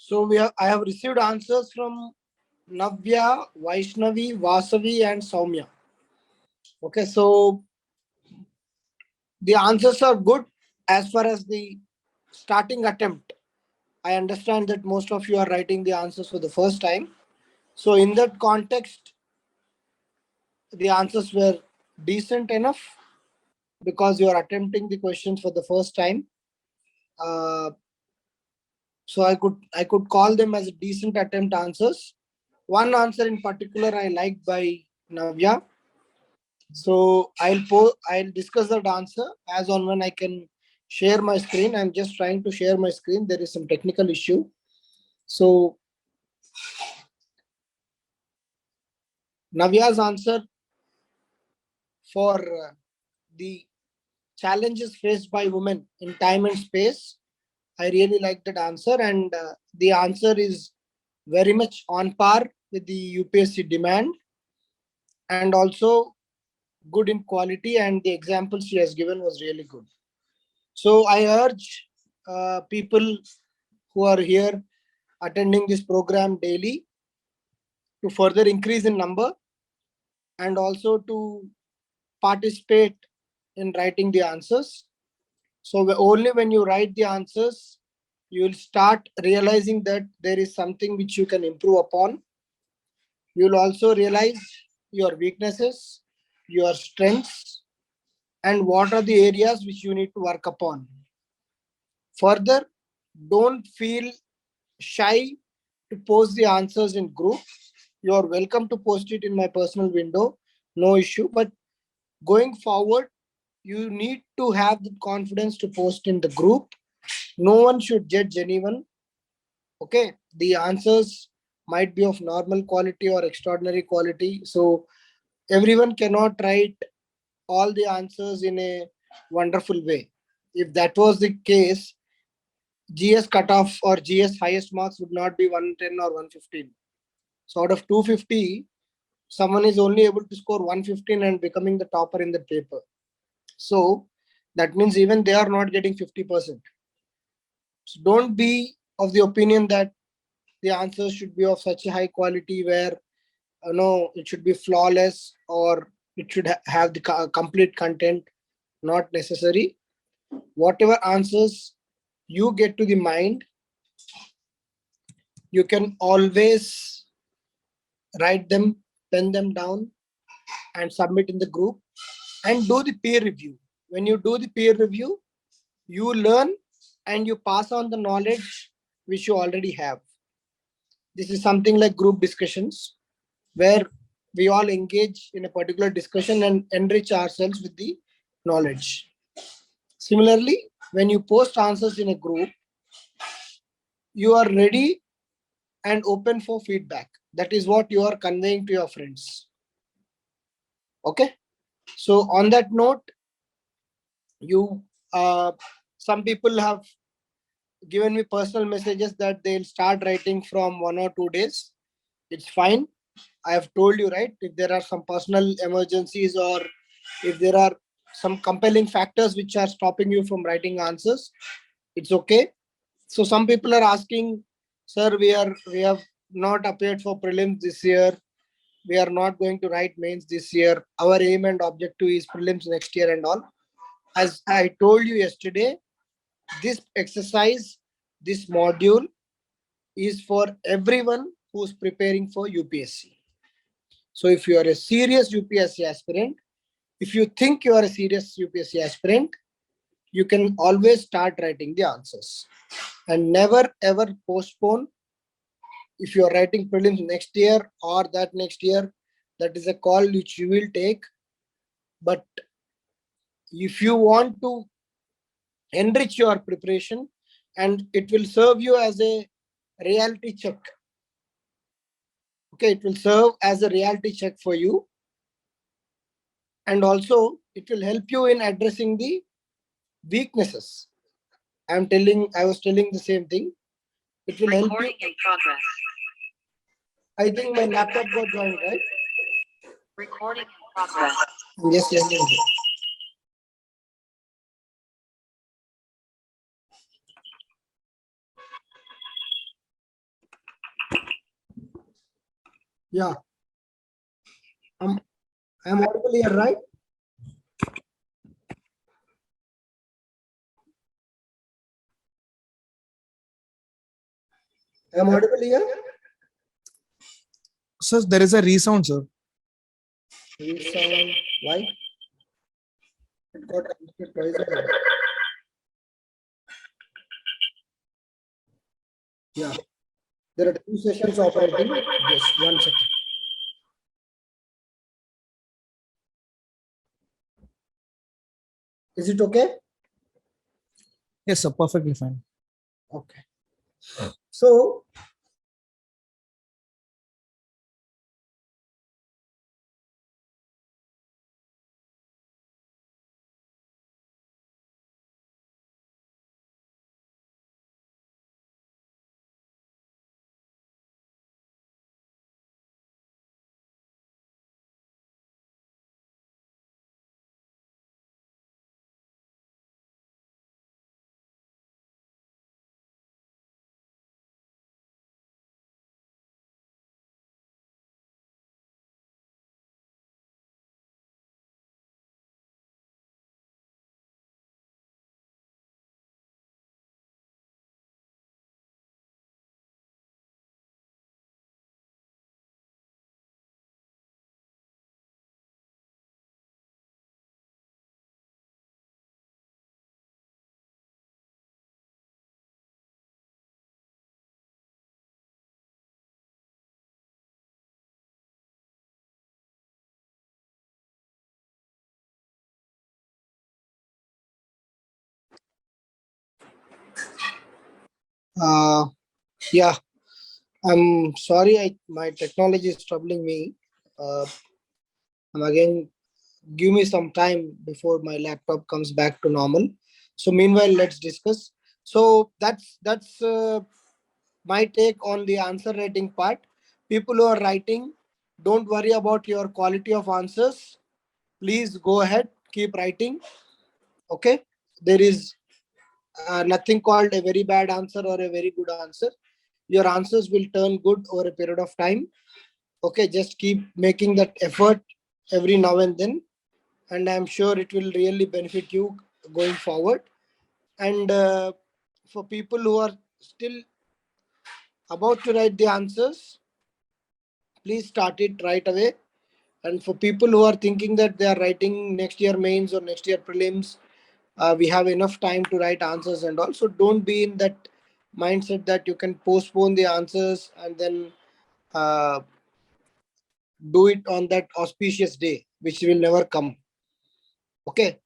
So I have received answers from Navya, Vaishnavi, Vasavi, and Soumya. Okay, so the answers are good as far as the starting attempt. I understand that most of you are writing the answers for the first time. So in that context, the answers were decent enough because you are attempting the questions for the first time. So I could call them as decent attempt answers. One answer in particular I liked by Navya. So I'll discuss that answer as on when I can share my screen. I'm just trying to share my screen. There is some technical issue. So Navya's answer for the challenges faced by women in time and space, I really like that answer, and the answer is very much on par with the UPSC demand, and also good in quality, and the examples she has given was really good. So I urge people who are here attending this program daily to further increase in number and also to participate in writing the answers. So only when you write the answers, you will start realizing that there is something which you can improve upon. You will also realize your weaknesses, your strengths, and what are the areas which you need to work upon. Further, don't feel shy to post the answers in group. You are welcome to post it in my personal window, no issue. But going forward, you need to have the confidence to post in the group. No one should judge anyone. Okay, the answers might be of normal quality or extraordinary quality. So everyone cannot write all the answers in a wonderful way. If that was the case, GS cutoff or GS highest marks would not be 110 or 115. So out of 250, someone is only able to score 115 and becoming the topper in the paper. So that means even they are not getting 50%. So don't be of the opinion that the answers should be of such a high quality where it should be flawless or it should have the complete content. Not necessary. Whatever answers you get to the mind, you can always write them, pen them down, and submit in the group and do the peer review. When you do the peer review, you learn and you pass on the knowledge which you already have. This is something like group discussions where we all engage in a particular discussion and enrich ourselves with the knowledge. Similarly, when you post answers in a group, you are ready and open for feedback. That is what you are conveying to your friends. Okay. So on that note, you some people have given me personal messages that they'll start writing from 1 or 2 days. It's fine. I have told you, right? If there are some personal emergencies or if there are some compelling factors which are stopping you from writing answers, it's okay. So some people are asking, sir, we have not appeared for prelims this year. We are not going to write mains this year. Our aim and objective is prelims next year and all. As I told you yesterday, this exercise, this module is for everyone who's preparing for UPSC. So if you are a serious UPSC aspirant, if you think you are a serious UPSC aspirant, you can always start writing the answers and never ever postpone. If you are writing prelims next year or that next year, that is a call which you will take. But if you want to enrich your preparation, and it will serve you as a reality check. Okay, it will serve as a reality check for you, and also it will help you in addressing the weaknesses. I was telling the same thing. It will help you. In progress. I think my laptop got joined, right? Recording in progress. Yes. Yeah, I'm audible here, right? I'm audible here. Sir, there is a resound, sir. Resound. Why? It got connected twice again. Yeah, there are two sessions operating. Just 1 second. Is it okay? Yes, sir, perfectly fine. Okay. So yeah, I'm sorry. My technology is troubling me. I'm again. Give me some time before my laptop comes back to normal. So meanwhile, let's discuss. So that's my take on the answer writing part. People who are writing, don't worry about your quality of answers. Please go ahead, keep writing. Okay, there is nothing called a very bad answer or a very good answer. Your answers will turn good over a period of time. Okay, just keep making that effort every now and then, and I'm sure it will really benefit you going forward. And for people who are still about to write the answers, please start it right away. And for people who are thinking that they are writing next year mains or next year prelims, we have enough time to write answers and all. So don't be in that mindset that you can postpone the answers and then uh, do it on that auspicious day, which will never come. Okay.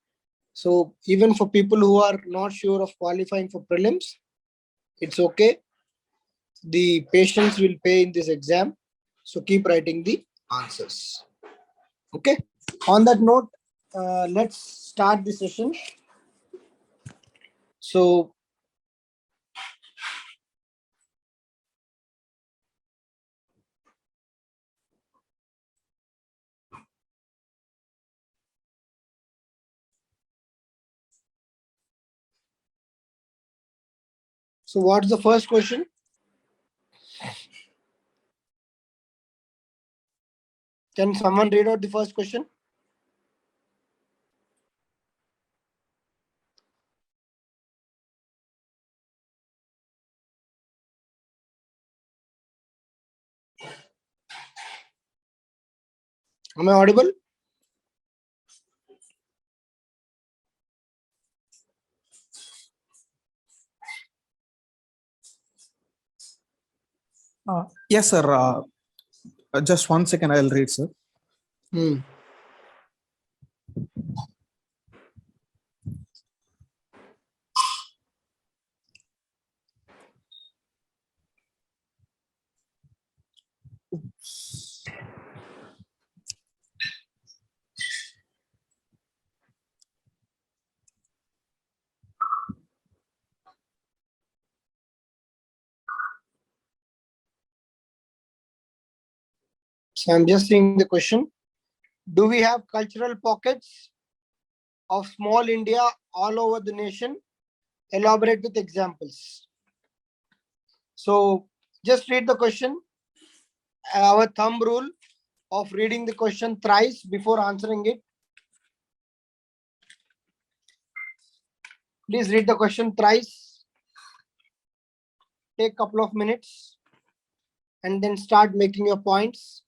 So even for people who are not sure of qualifying for prelims, it's okay. The patients will pay in this exam. So keep writing the answers. Okay. On that note, let's start the session. So what's the first question? Can someone read out the first question? Am I audible? Yes, sir. Just 1 second, I'll read, sir. Hmm. So I'm just seeing the question. Do we have cultural pockets of small India all over the nation? Elaborate with examples. So just read the question. our thumb rule of reading the question thrice before answering it. Please read the question thrice. Take a couple of minutes and then start making your points.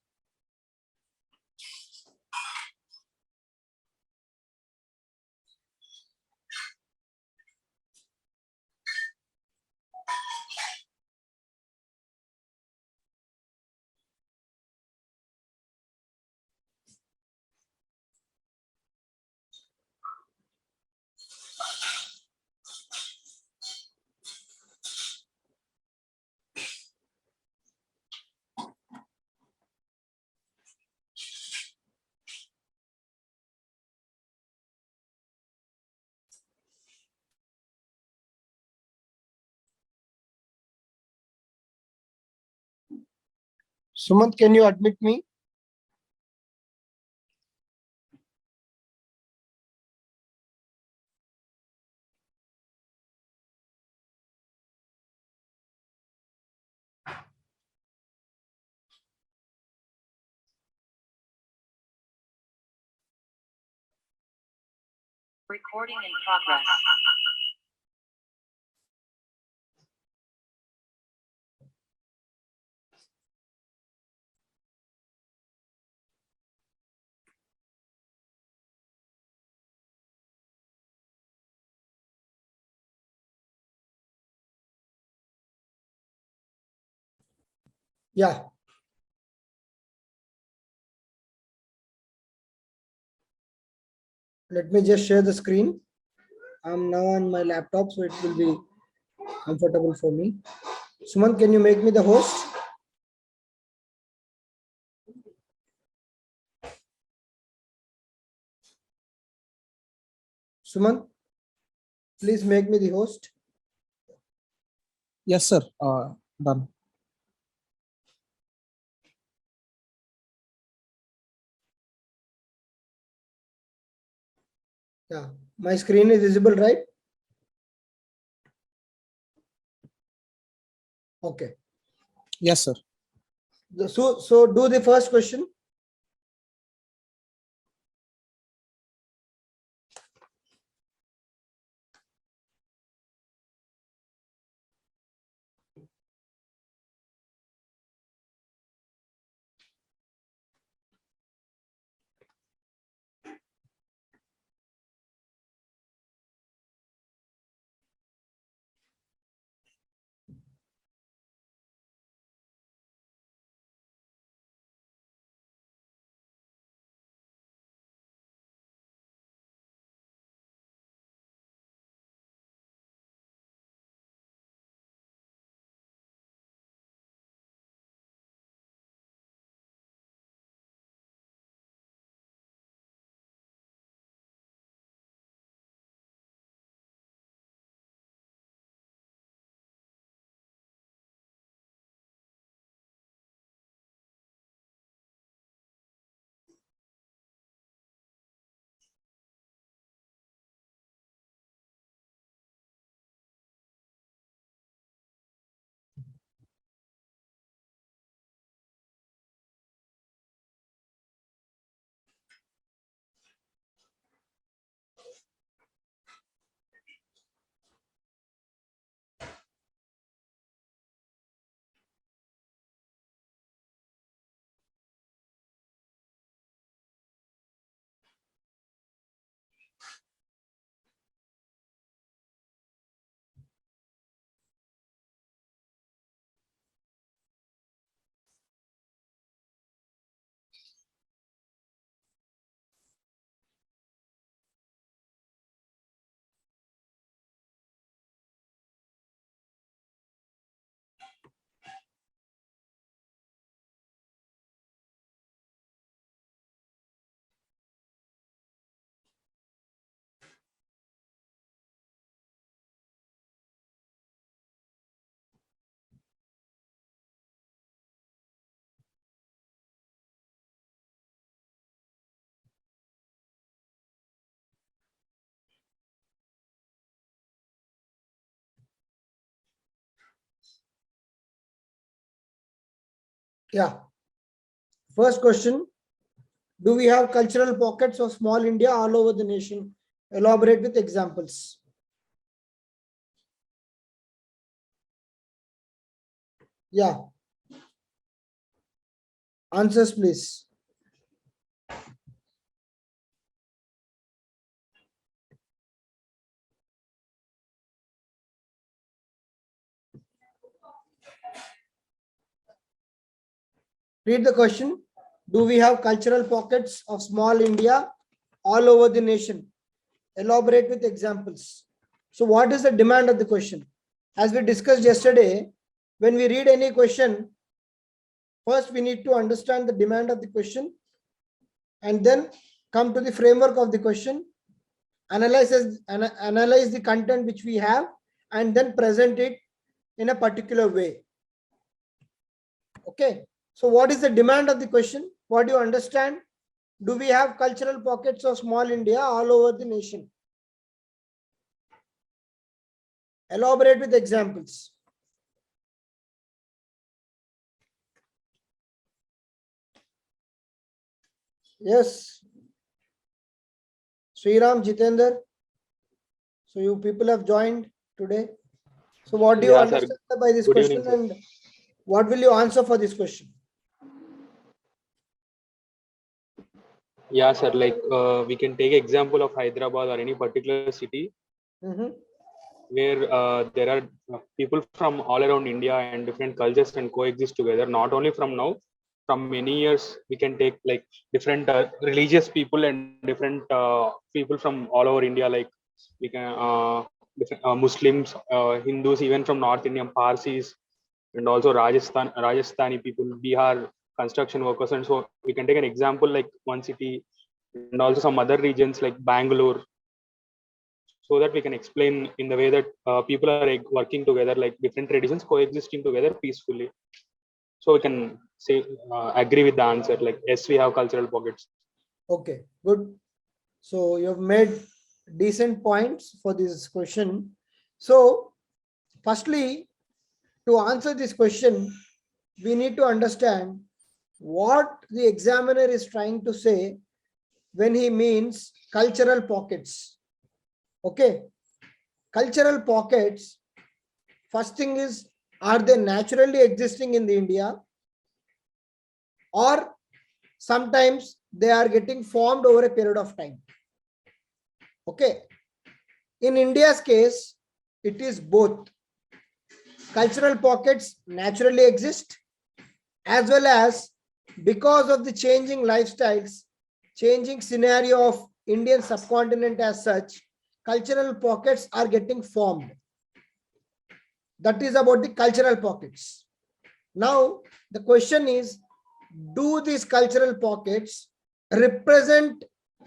Sumant, can you admit me? Recording in progress. Yeah. Let me just share the screen. I'm now on my laptop, so it will be comfortable for me. Sumant, can you make me the host? Sumant, please make me the host. Yes, sir. Done. Yeah, my screen is visible, right? Okay. Yes, sir. So do the first question. Yeah. First question, do we have cultural pockets of small India all over the nation? Elaborate with examples. Yeah. Answers, please. Read the question. Do we have cultural pockets of small India all over the nation? Elaborate with examples. So what is the demand of the question? As we discussed yesterday, when we read any question, first we need to understand the demand of the question and then come to the framework of the question, analyze the content which we have, and then present it in a particular way. Okay. So what is the demand of the question? What do you understand? Do we have cultural pockets of small India all over the nation? Elaborate with examples. Yes. Sriram, Jitender. So you people have joined today. So what do you Yeah, sir. understand by this Good question, evening, sir. and what will you answer for this question? Yeah, sir. Like we can take example of Hyderabad or any particular city where there are people from all around India and different cultures can coexist together. Not only from now, from many years, we can take like different religious people and different people from all over India. Like we can different Muslims, Hindus, even from North India, Parsis, and also Rajasthani people, Bihar construction workers, and so we can take an example like one city, and also some other regions like Bangalore, so that we can explain in the way that people are like, working together, like different traditions coexisting together peacefully. So we can say agree with the answer. Like yes, we have cultural pockets. Okay, good. So you have made decent points for this question. So firstly, to answer this question, we need to understand what the examiner is trying to say when he means cultural pockets. Okay, cultural pockets, first thing is, are they naturally existing in the India, or sometimes they are getting formed over a period of time? Okay, in India's case, it is both. Cultural pockets naturally exist, as well as because of the changing lifestyles, changing scenario of Indian subcontinent as such, cultural pockets are getting formed. That is about the cultural pockets. Now, the question is, do these cultural pockets represent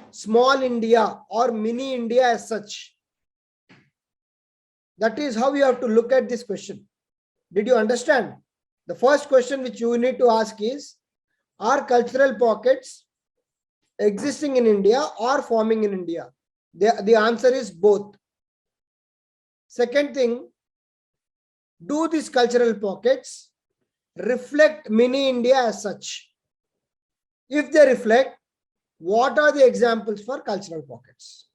small India or mini India as such? That is how you have to look at this question. Did you understand? The first question which you need to ask is, are cultural pockets existing in India or forming in India? The answer is both. Second thing, do these cultural pockets reflect mini India as such? If they reflect, what are the examples for cultural pockets?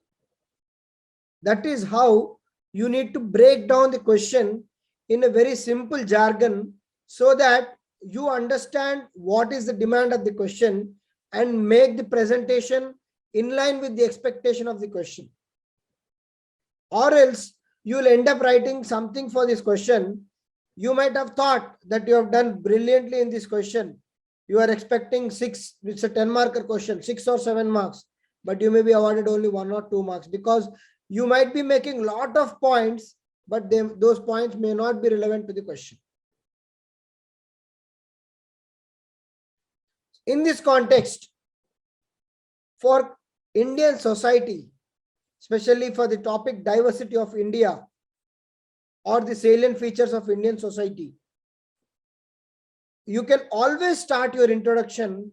That is how you need to break down the question in a very simple jargon, so that you understand what is the demand of the question and make the presentation in line with the expectation of the question. Or else you will end up writing something for this question. You might have thought that you have done brilliantly in this question. You are expecting 6, it's a 10 marker question, 6 or 7 marks, but you may be awarded only 1 or 2 marks, because you might be making a lot of points, but those points may not be relevant to the question. In this context, for Indian society, especially for the topic diversity of India or the salient features of Indian society, you can always start your introduction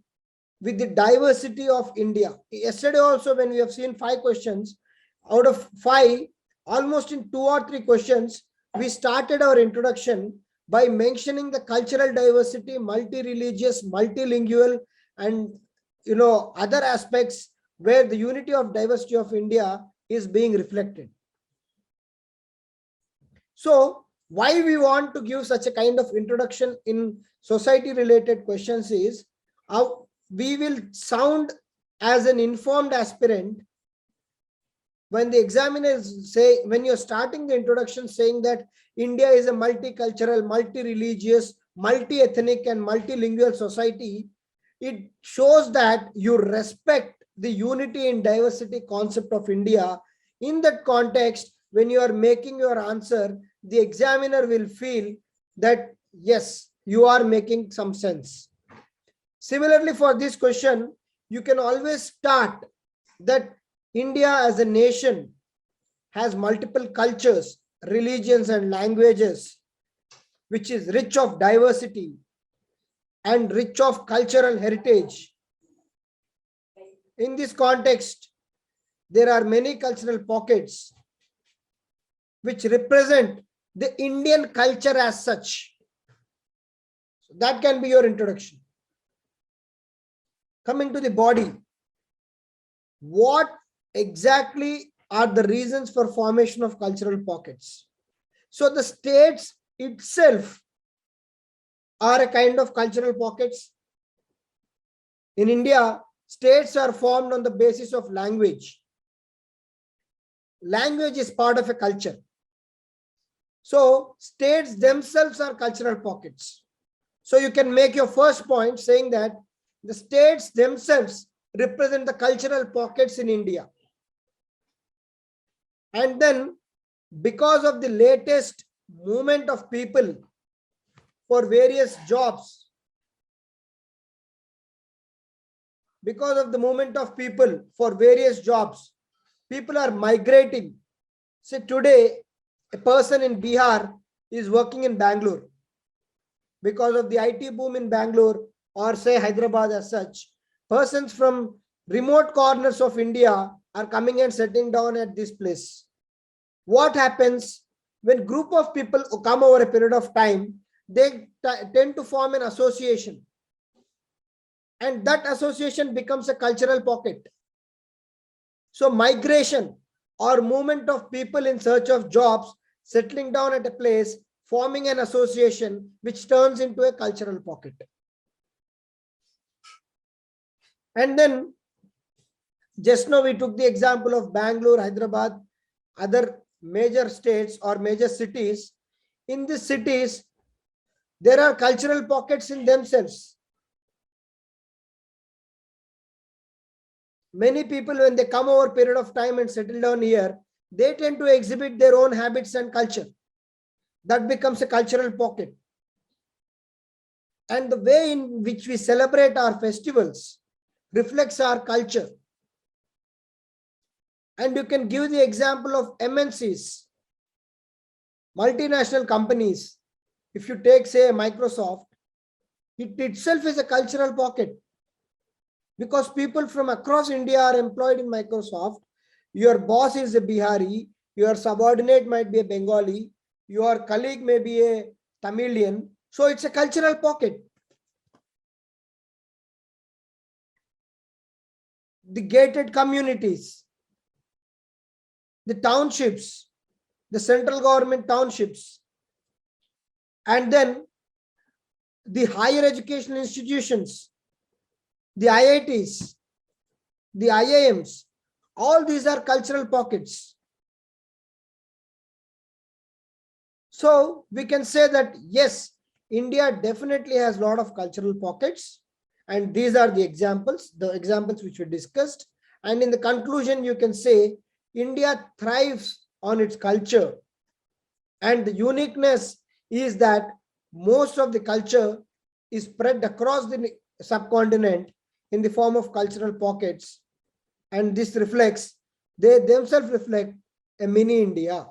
with the diversity of India. Yesterday also, when we have seen 5 questions, out of 5, almost in 2 or 3 questions, we started our introduction by mentioning the cultural diversity, multi-religious, multilingual, and other aspects where the unity of diversity of India is being reflected. So why we want to give such a kind of introduction in society related questions is how we will sound as an informed aspirant when the examiners say, when you're starting the introduction saying that India is a multicultural, multi-religious, multi-ethnic and multilingual society, it shows that you respect the unity and diversity concept of India. In that context, when you are making your answer, the examiner will feel that yes, you are making some sense. Similarly, for this question, you can always start that India as a nation has multiple cultures, religions and languages, which is rich of diversity and rich of cultural heritage. In this context, there are many cultural pockets which represent the Indian culture as such. So that can be your introduction. Coming to the body, what exactly are the reasons for formation of cultural pockets? So the states itself are a kind of cultural pockets. In India, states are formed on the basis of language. Language is part of a culture. So states themselves are cultural pockets. So you can make your first point saying that the states themselves represent the cultural pockets in India. And then because of the latest movement of people for various jobs, because of the movement of people for various jobs, people are migrating. Say today, a person in Bihar is working in Bangalore because of the IT boom in Bangalore, or say Hyderabad as such. Persons from remote corners of India are coming and settling down at this place. What happens when group of people come over a period of time? They tend to form an association, and that association becomes a cultural pocket. So migration or movement of people in search of jobs, settling down at a place, forming an association, which turns into a cultural pocket. And then just now we took the example of Bangalore, Hyderabad, other major states or major cities. In these cities, there are cultural pockets in themselves. Many people, when they come over a period of time and settle down here, they tend to exhibit their own habits and culture. That becomes a cultural pocket. And the way in which we celebrate our festivals reflects our culture. And you can give the example of MNCs, multinational companies. If you take, say, Microsoft, it itself is a cultural pocket, because people from across India are employed in Microsoft. Your boss is a Bihari, your subordinate might be a Bengali, your colleague may be a Tamilian. So it's a cultural pocket. The gated communities, the townships, the central government townships, and then the higher education institutions, the IITs, the IIMs, all these are cultural pockets. So we can say that yes, India definitely has a lot of cultural pockets, and these are the examples which we discussed. And in the conclusion, you can say India thrives on its culture, and the uniqueness is that most of the culture is spread across the subcontinent in the form of cultural pockets, and this reflects, they themselves reflect a mini India.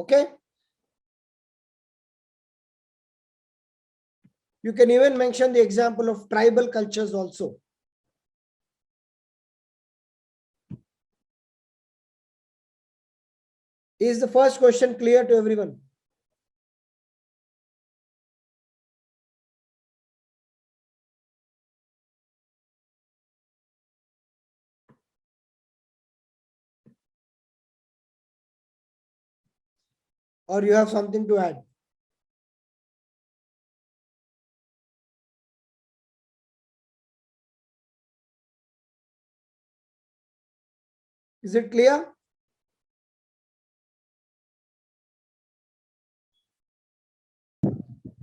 Okay. You can even mention the example of tribal cultures also. Is the first question clear to everyone? Or you have something to add? Is it clear?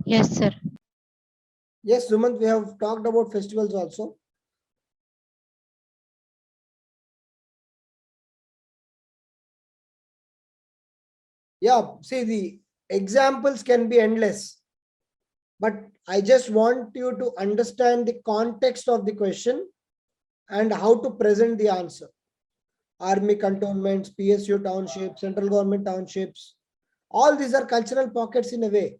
Yes, sir. Yes, Sumant, we have talked about festivals also. Yeah, see, the examples can be endless, but I just want you to understand the context of the question and how to present the answer. Army cantonments, PSU townships, central government townships, all these are cultural pockets in a way.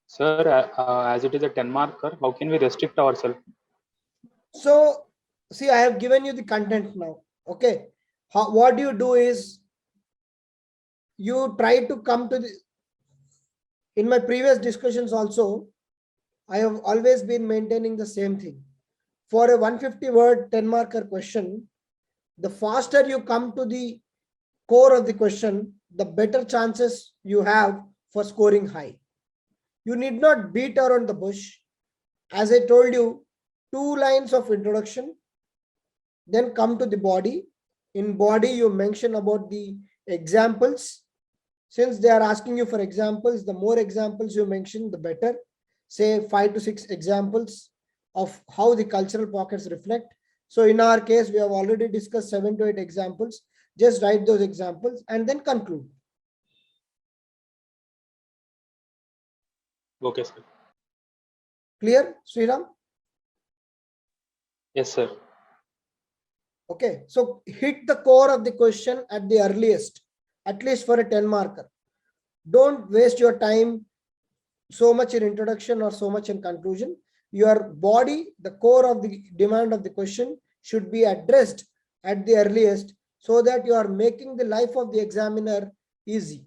Sir, as it is a 10 marker, how can we restrict ourselves? So, see, I have given you the content now. Okay. What you do is you try to come to the, in my previous discussions also, I have always been maintaining the same thing. For a 150 word 10 marker question, the faster you come to the core of the question, the better chances you have for scoring high. You need not beat around the bush. As I told you, 2 lines of introduction, then come to the body. In body, you mention about the examples. Since they are asking you for examples, the more examples you mention, the better. Say 5 to 6 examples of how the cultural pockets reflect. So in our case, we have already discussed 7 to 8 examples. Just write those examples and then conclude. Okay, sir. Clear, Sriram? Yes, sir. Okay, so hit the core of the question at the earliest, at least for a 10 marker. Don't waste your time so much in introduction or so much in conclusion. Your body, the core of the demand of the question, should be addressed at the earliest so that you are making the life of the examiner easy.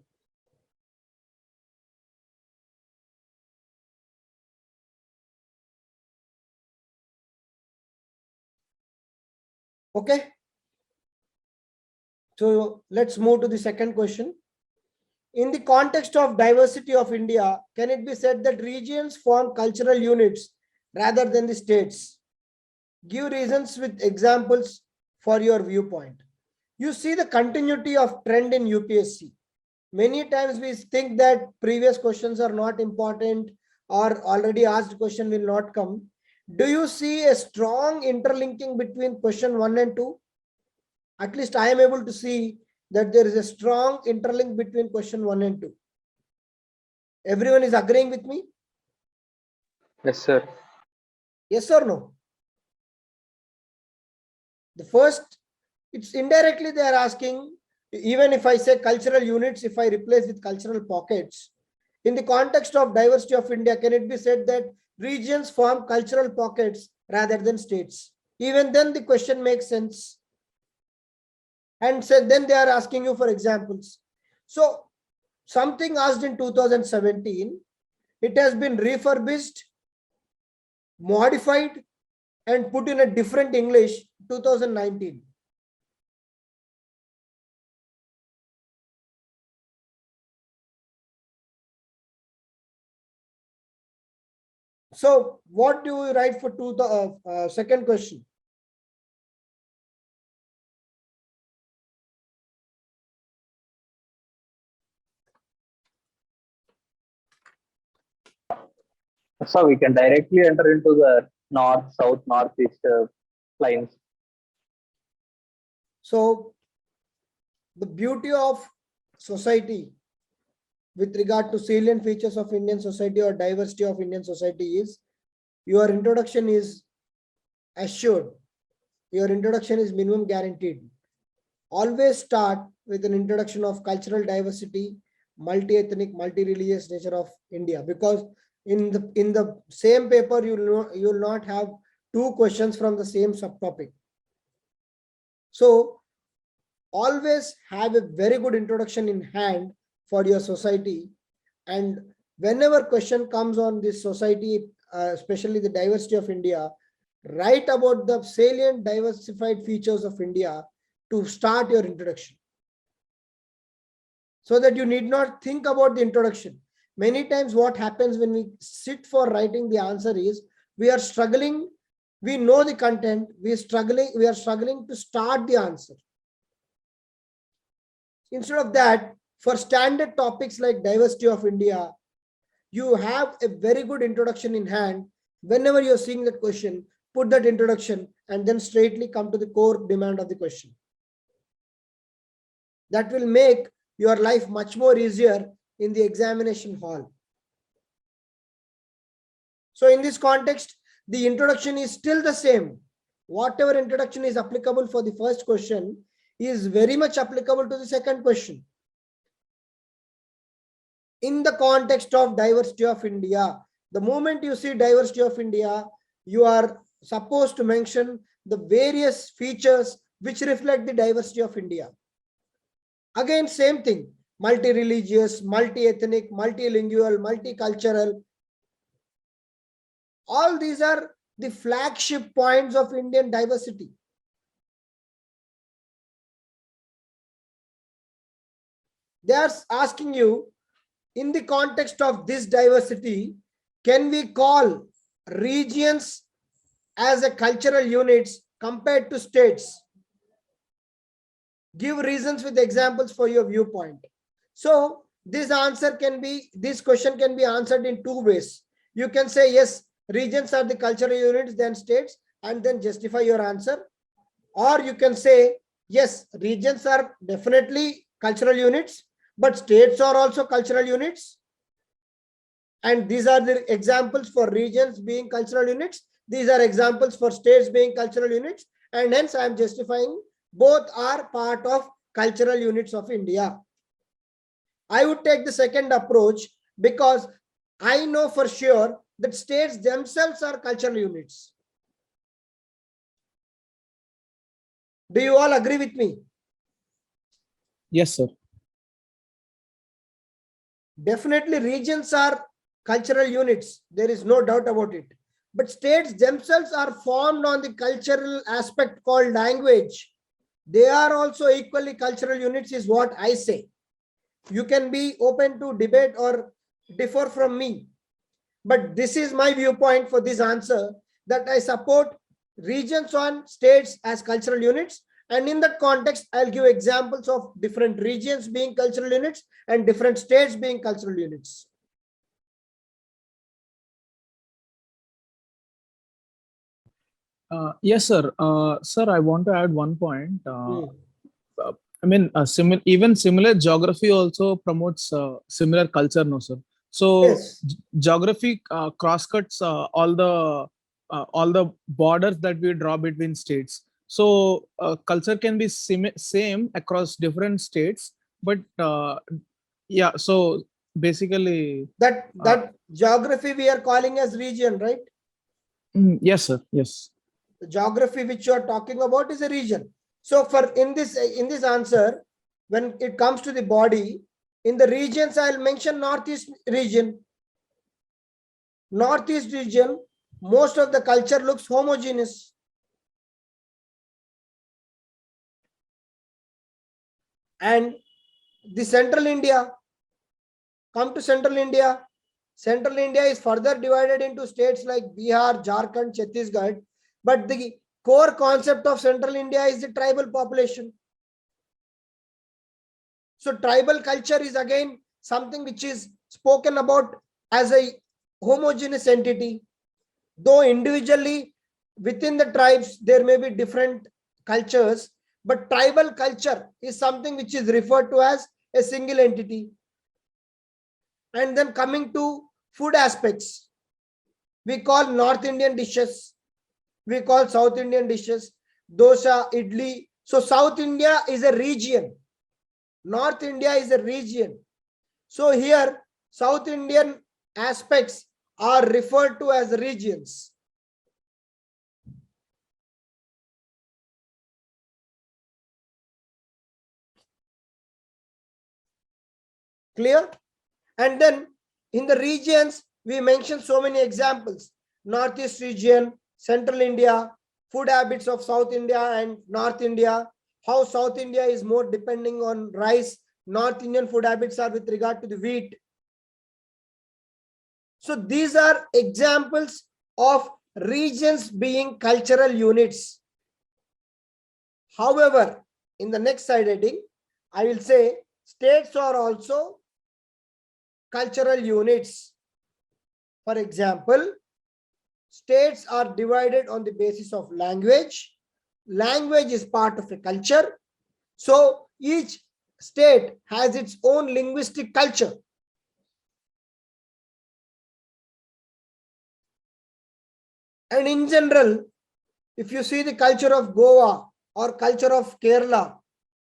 Okay. So let's move to the second question. In the context of diversity of India, can it be said that regions form cultural units rather than the states? Give reasons with examples for your viewpoint. You see the continuity of trend in UPSC. Many times we think that previous questions are not important or already asked question will not come. Do you see a strong interlinking between question 1 and 2? At least I am able to see that there is a strong interlink between question 1 and 2. Everyone is agreeing with me? Yes, sir. Yes or no? The first, it's indirectly they are asking, even if I say cultural units, if I replace with cultural pockets, in the context of diversity of India, can it be said that regions form cultural pockets rather than states? Even then the question makes sense. And so then they are asking you for examples. So something asked in 2017, it has been refurbished, modified, and put in a different English 2019. So what do you write for second question? So we can directly enter into the north, south, northeast lines. So the beauty of society with regard to salient features of Indian society or diversity of Indian society is your introduction is assured. Your introduction is minimum guaranteed. Always start with an introduction of cultural diversity, multi-ethnic, multi-religious nature of India, because in the same paper, you will not have 2 questions from the same subtopic. So always have a very good introduction in hand for your society, and whenever question comes on this society, especially the diversity of India, write about the salient diversified features of India to start your introduction, so that you need not think about the introduction. Many times what happens when we sit for writing the answer is we are struggling, we know the content, we are struggling to start the answer. Instead of that, for standard topics like diversity of India, you have a very good introduction in hand. Whenever you're seeing that question, put that introduction and then straightly come to the core demand of the question. That will make your life much more easier in the examination hall. So in this context, the introduction is still the same. Whatever introduction is applicable for the first question is very much applicable to the second question. In the context of diversity of India, the moment you see diversity of India, you are supposed to mention the various features which reflect the diversity of India. Again, same thing, multi-religious, multi-ethnic, multilingual, multicultural. All these are the flagship points of Indian diversity. They are asking you, in the context of this diversity, can we call regions as a cultural units compared to states? Give reasons with examples for your viewpoint. So this question can be answered in two ways. You can say yes, regions are the cultural units, then states, and then justify your answer. Or you can say yes, regions are definitely cultural units, but states are also cultural units. And these are the examples for regions being cultural units. These are examples for states being cultural units. And hence I am justifying both are part of cultural units of India. I would take the second approach because I know for sure that states themselves are cultural units. Do you all agree with me? Yes, sir. Definitely regions are cultural units. There is no doubt about it. But states themselves are formed on the cultural aspect called language. They are also equally cultural units is what I say. You can be open to debate or differ from me. But this is my viewpoint for this answer, that I support regions on states as cultural units. And in that context, I'll give examples of different regions being cultural units and different states being cultural units. Yes, sir. Sir, I want to add one point. I mean, even similar geography also promotes similar culture, no, sir. So Yes. geography crosscuts all the borders that we draw between states. So culture can be same across different states, but yeah. So basically, That geography we are calling as region, right? yes, sir. Yes. The geography which you are talking about is a region. So for in this answer, when it comes to the body, in the regions, I'll mention Northeast region. Northeast region, most of the culture looks homogeneous. And the central India, come to central India. Central India is further divided into states like Bihar, Jharkhand, Chhattisgarh. But the core concept of central India is the tribal population. So tribal culture is again something which is spoken about as a homogeneous entity. Though individually within the tribes there may be different cultures, but tribal culture is something which is referred to as a single entity. And then coming to food aspects, we call North Indian dishes, we call South Indian dishes, dosa, idli. So South India is a region, North India is a region. So here South Indian aspects are referred to as regions. Clear? And then in the regions, we mentioned so many examples. Northeast region, Central India, food habits of South India and North India, how South India is more depending on rice, North Indian food habits are with regard to the wheat. So these are examples of regions being cultural units. However, in the next slide heading, I will say states are also cultural units. For example, states are divided on the basis of language. Language is part of a culture. So each state has its own linguistic culture. And in general, if you see the culture of Goa or culture of Kerala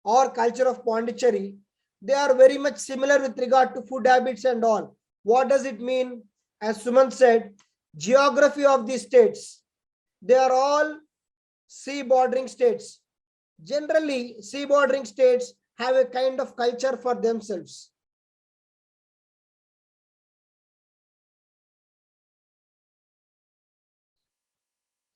or culture of Pondicherry, they are very much similar with regard to food habits and all. What does it mean? As Suman said, geography of these states, they are all sea bordering states. Generally, sea bordering states have a kind of culture for themselves.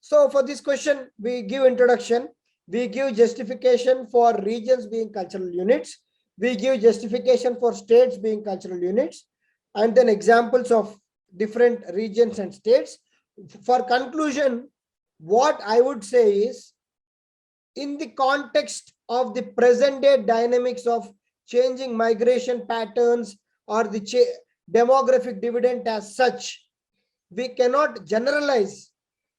So for this question, we give introduction, we give justification for regions being cultural units, we give justification for states being cultural units, and then examples of different regions and states. For conclusion, what I would say is, in the context of the present day dynamics of changing migration patterns or the demographic dividend as such, we cannot generalize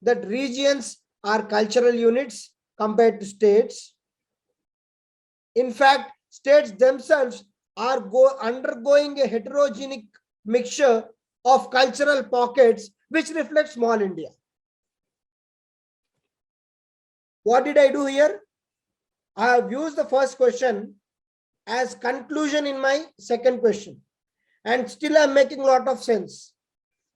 that regions are cultural units compared to states. In fact, states themselves are undergoing a heterogenic mixture of cultural pockets which reflect small India. What did I do here? I have used the first question as conclusion in my second question, and still I'm making a lot of sense.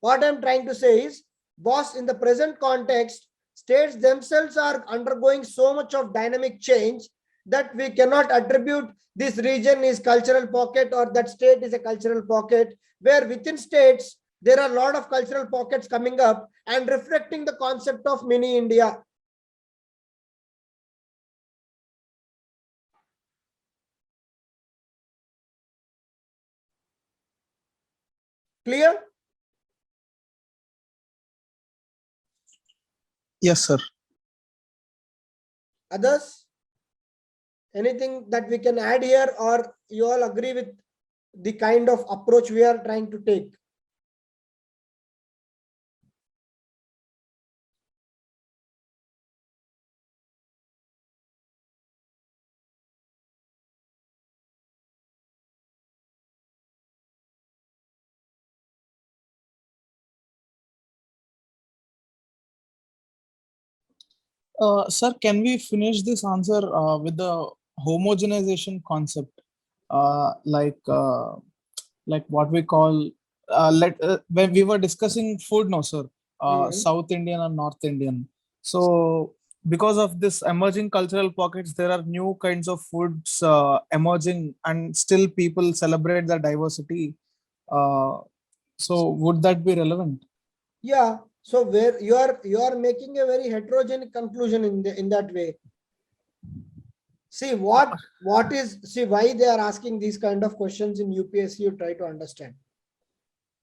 What I'm trying to say is, boss, in the present context, states themselves are undergoing so much of dynamic change that we cannot attribute this region is cultural pocket or that state is a cultural pocket, where within states, there are a lot of cultural pockets coming up and reflecting the concept of mini India. Clear? Yes, sir. Others? Anything that we can add here, or you all agree with the kind of approach we are trying to take? Sir, can we finish this answer with the homogenization concept? Like what we call, when we were discussing food, no, sir, South Indian and North Indian. So because of this emerging cultural pockets, there are new kinds of foods emerging, and still people celebrate the diversity. Uh, so would that be relevant? Yeah. So where you are making a very heterogeneous conclusion in that way. See why they are asking these kind of questions in UPSC, you try to understand.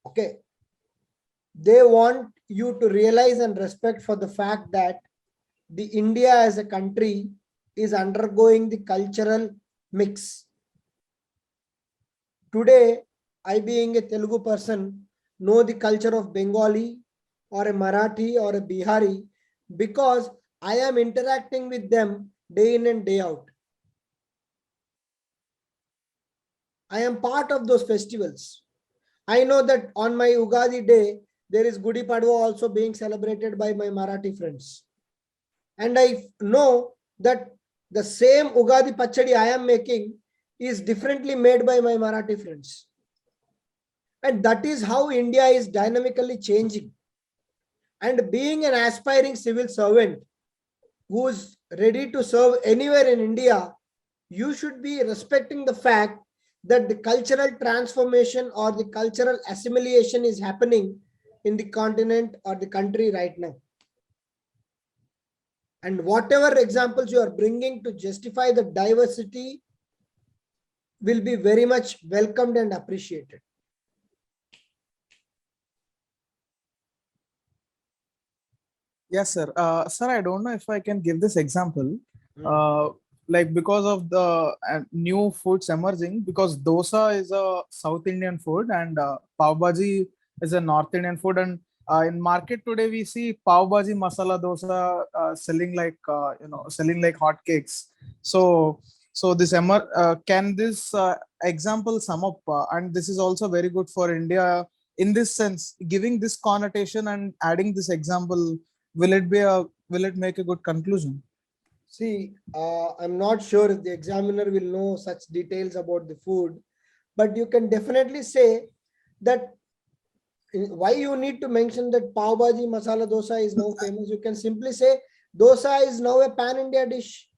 Okay. They want you to realize and respect for the fact that the India as a country is undergoing the cultural mix. Today, I being a Telugu person, know the culture of Bengali or a Marathi or a Bihari because I am interacting with them day in and day out. I am part of those festivals. I know that on my Ugadi day, there is Gudi Padwa also being celebrated by my Marathi friends. And I know that the same Ugadi Pachadi I am making is differently made by my Marathi friends. And that is how India is dynamically changing. And being an aspiring civil servant who is ready to serve anywhere in India, you should be respecting the fact that the cultural transformation or the cultural assimilation is happening in the continent or the country right now. And whatever examples you are bringing to justify the diversity will be very much welcomed and appreciated. Yes, sir. Sir, I don't know if I can give this example. Like because of the new foods emerging, because dosa is a South Indian food and pav bhaji is a North Indian food, and in market today we see pav bhaji masala dosa selling like selling like hotcakes. So this can this example sum up, and this is also very good for India in this sense, giving this connotation and adding this example. Will it make a good conclusion? See, I'm not sure if the examiner will know such details about the food, but you can definitely say that why you need to mention that pav bhaji masala dosa is now famous. You can simply say dosa is now a pan-India dish.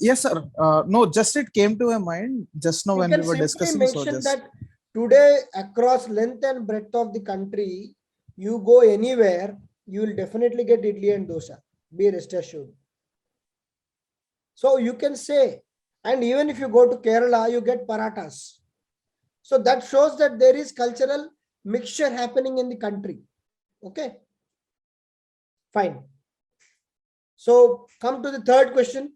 Yes, sir. No, just it came to my mind just now You when can we were simply discussing. So mention just that today across length and breadth of the country, you go anywhere, you will definitely get idli and dosa. Be rest assured. So you can say, and even if you go to Kerala, you get parathas. So that shows that there is cultural mixture happening in the country. Okay, fine. So come to the third question.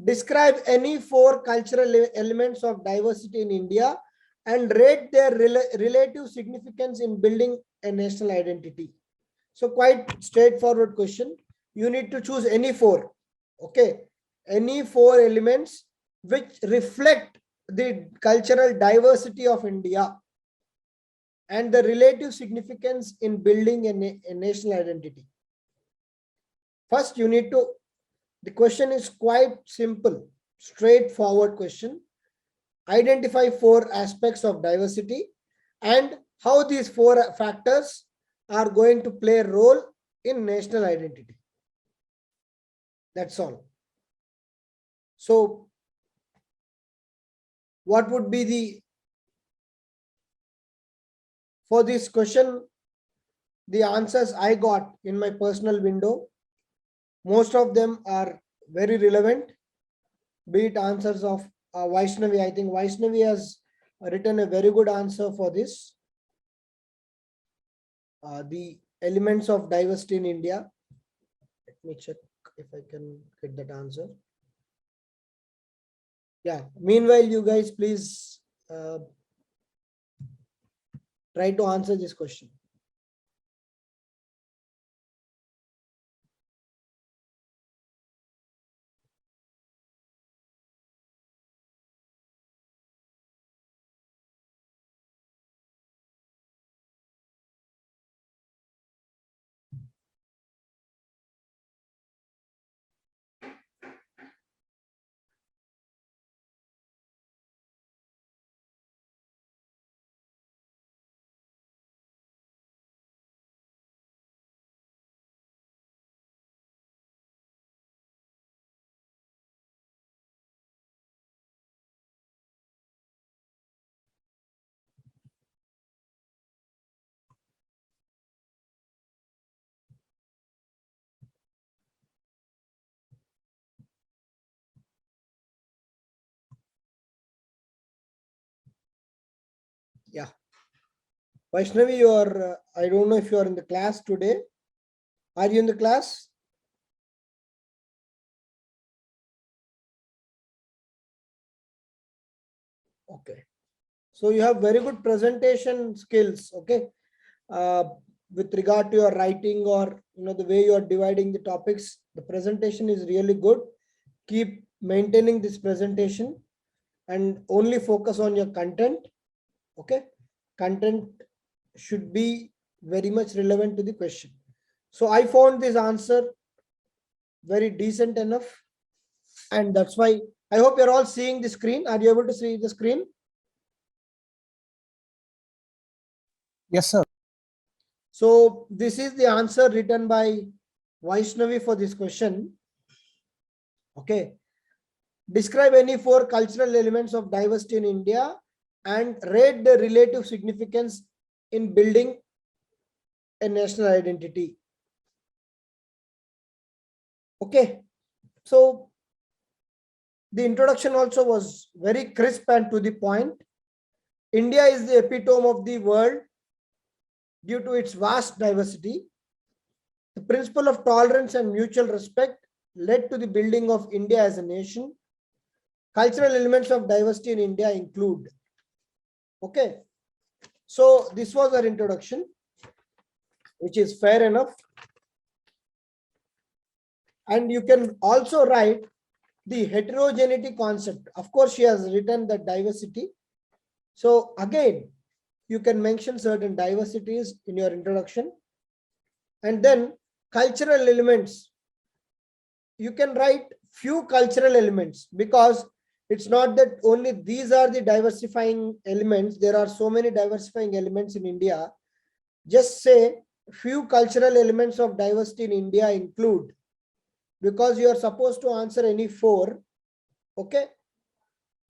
Describe any 4 cultural elements of diversity in India and rate their relative significance in building a national identity. So quite straightforward question. You need to choose any 4. Okay, any 4 elements which reflect the cultural diversity of India and the relative significance in building a national identity. First, you need to, the question is quite simple, straightforward question. Identify 4 aspects of diversity and how these 4 factors are going to play a role in national identity. That's all. So, what would be the, for this question, the answers I got in my personal window, most of them are very relevant, be it answers of Vaishnavi. I think Vaishnavi has written a very good answer for this. The elements of diversity in India. Let me check if I can get that answer. Yeah. Meanwhile, you guys please try to answer this question. Yeah. Vaishnavi, you are, I don't know if you are in the class today. Are you in the class? Okay. So you have very good presentation skills. Okay. With regard to your writing or the way you are dividing the topics, the presentation is really good. Keep maintaining this presentation and only focus on your content. Okay. Content should be very much relevant to the question. So I found this answer very decent enough, and that's why I hope you're all seeing the screen. Are you able to see the screen? yes, sir. So this is the answer written by Vaishnavi for this question. Okay. Describe any 4 cultural elements of diversity in India and rate the relative significance in building a national identity. Okay, so the introduction also was very crisp and to the point. India is the epitome of the world due to its vast diversity. The principle of tolerance and mutual respect led to the building of India as a nation. Cultural elements of diversity in India include. Okay, so this was our introduction, which is fair enough. And you can also write the heterogeneity concept. Of course, she has written the diversity. So again, you can mention certain diversities in your introduction. And then cultural elements. You can write few cultural elements, because it's not that only these are the diversifying elements. There are so many diversifying elements in India. Just say few cultural elements of diversity in India include, because you are supposed to answer any 4. Okay,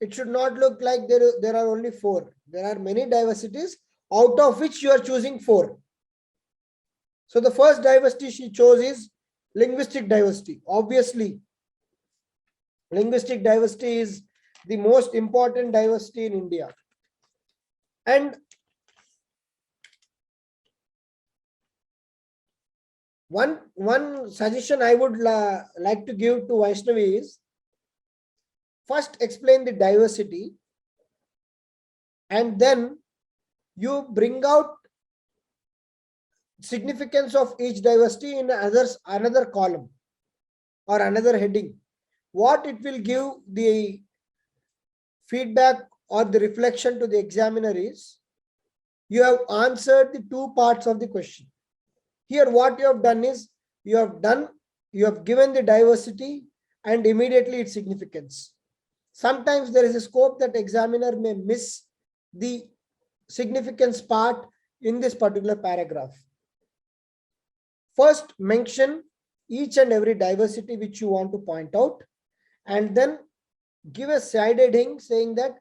it should not look like there are only 4. There are many diversities, out of which you are choosing 4. So the first diversity she chose is linguistic diversity. Obviously, linguistic diversity is the most important diversity in India. And one suggestion I would like to give to Vaishnavi is, first explain the diversity, and then you bring out significance of each diversity in another column or another heading. What it will give the feedback or the reflection to the examiner is, you have answered the 2 parts of the question. Here what you have done is, you have given the diversity and immediately its significance. Sometimes there is a scope that examiner may miss the significance part in this particular paragraph. First, mention each and every diversity which you want to point out, and then give a side heading saying that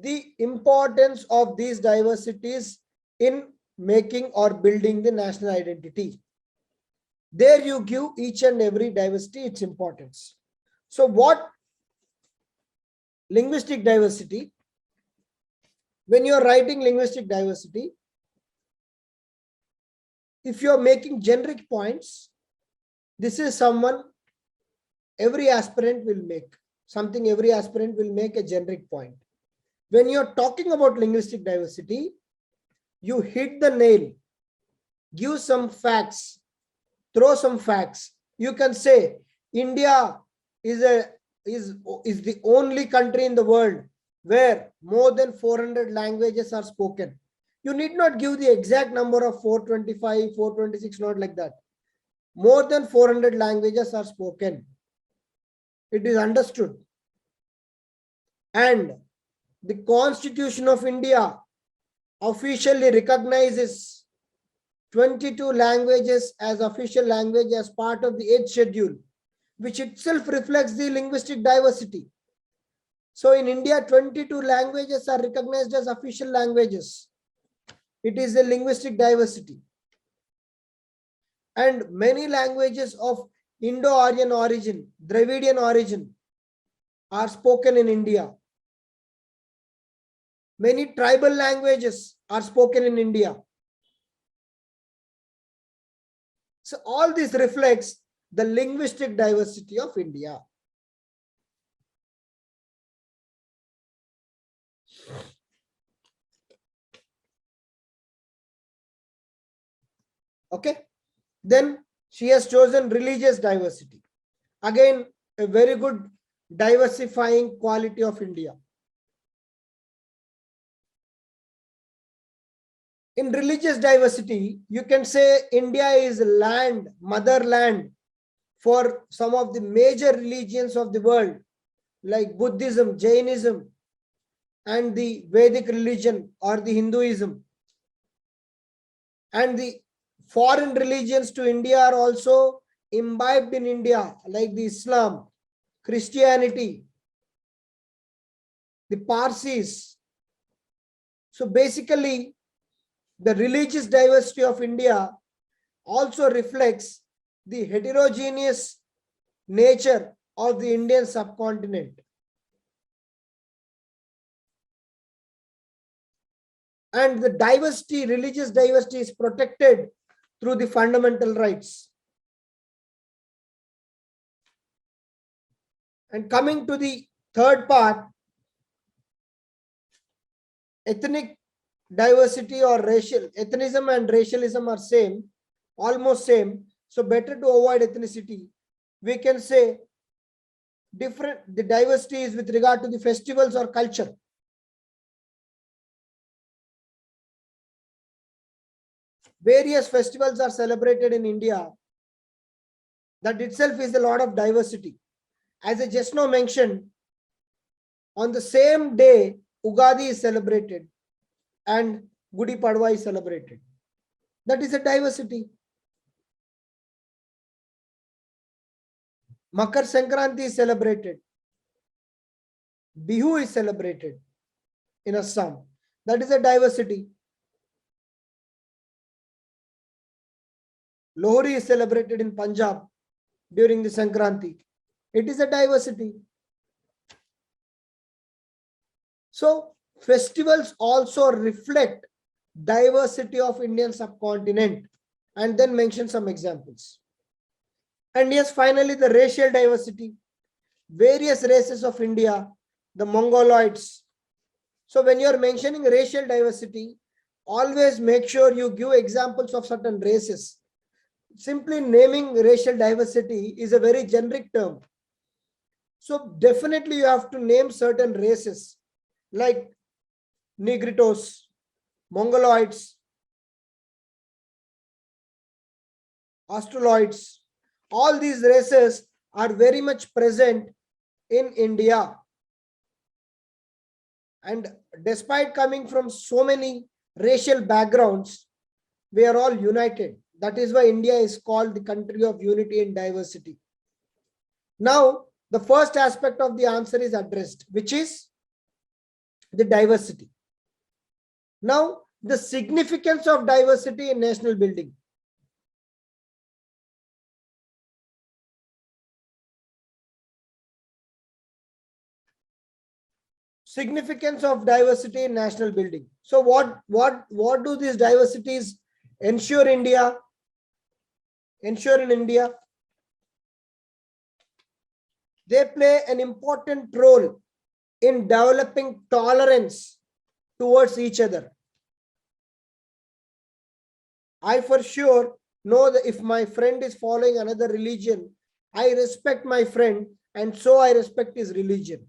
the importance of these diversities in making or building the national identity. There you give each and every diversity its importance. So what linguistic diversity, when you are writing linguistic diversity, if you are making generic points, this is every aspirant will make a generic point. When you are talking about linguistic diversity, you hit the nail, give some facts, throw some facts. You can say India is the only country in the world where more than 400 languages are spoken. You need not give the exact number of 425, 426, not like that. More than 400 languages are spoken. It is understood. And the Constitution of India officially recognizes 22 languages as official language as part of the 8th schedule, which itself reflects the linguistic diversity. So in India, 22 languages are recognized as official languages. It is a linguistic diversity. And many languages of Indo-Aryan origin, Dravidian origin are spoken in India. Many tribal languages are spoken in India. So all this reflects the linguistic diversity of India. Okay. Then she has chosen religious diversity. Again, a very good diversifying quality of India. In religious diversity, you can say India is land, motherland for some of the major religions of the world, like Buddhism, Jainism, and the Vedic religion or the Hinduism. And the foreign religions to India are also imbibed in India, like the Islam, Christianity, the Parsis. So basically, the religious diversity of India also reflects the heterogeneous nature of the Indian subcontinent. And the diversity, religious diversity, is protected through the fundamental rights. And coming to the third part, ethnic diversity or racial, ethnicism and racialism are same, almost same. So better to avoid ethnicity. We can say the diversity is with regard to the festivals or culture. Various festivals are celebrated in India. That itself is a lot of diversity. As I just now mentioned, on the same day, Ugadi is celebrated and Gudi Padwa is celebrated. That is a diversity. Makar Sankranti is celebrated. Bihu is celebrated in Assam. That is a diversity. Lohri is celebrated in Punjab during the Sankranti. It is a diversity. So festivals also reflect diversity of Indian subcontinent, and then mention some examples. And yes, finally, the racial diversity. Various races of India, the Mongoloids. So when you are mentioning racial diversity, always make sure you give examples of certain races. Simply naming racial diversity is a very generic term. So definitely you have to name certain races like Negritos, Mongoloids, Australoids. All these races are very much present in India. And despite coming from so many racial backgrounds, we are all united. That is why India is called the country of unity and diversity. Now, the first aspect of the answer is addressed, which is the diversity. Now, the significance of diversity in national building. Significance of diversity in national building. So what do these diversities ensure in India? They play an important role in developing tolerance towards each other. I for sure know that if my friend is following another religion, I respect my friend, and so I respect his religion.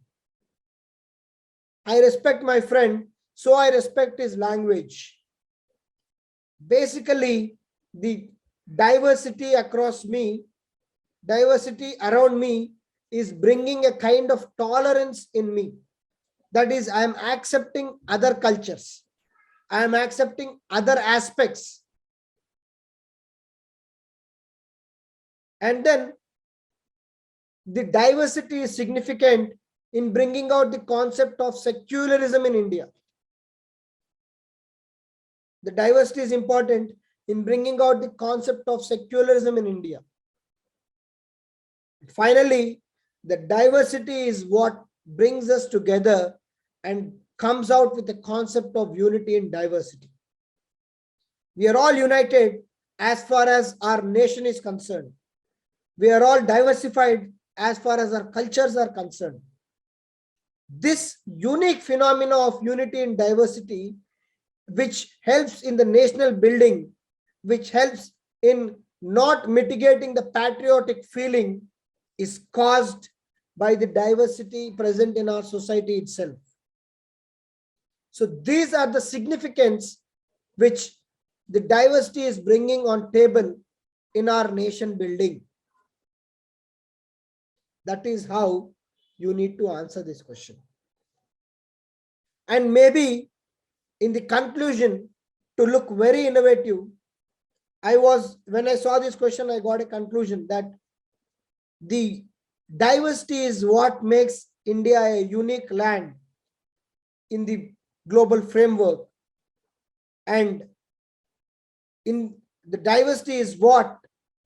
I respect my friend, so I respect his language. Basically, the diversity around me is bringing a kind of tolerance in me. That is, I am accepting other cultures. I am accepting other aspects. And then the diversity is significant in bringing out the concept of secularism in India. The diversity is important in bringing out the concept of secularism in India. Finally, the diversity is what brings us together and comes out with the concept of unity and diversity. We are all united as far as our nation is concerned. We are all diversified as far as our cultures are concerned. This unique phenomena of unity and diversity, which helps in the national building, which helps in not mitigating the patriotic feeling, is caused by the diversity present in our society itself. So these are the significance which the diversity is bringing on table in our nation building. That is how you need to answer this question. And maybe in the conclusion, to look very innovative, when I saw this question, I got a conclusion that the diversity is what makes India a unique land. in the global framework. And in the diversity is what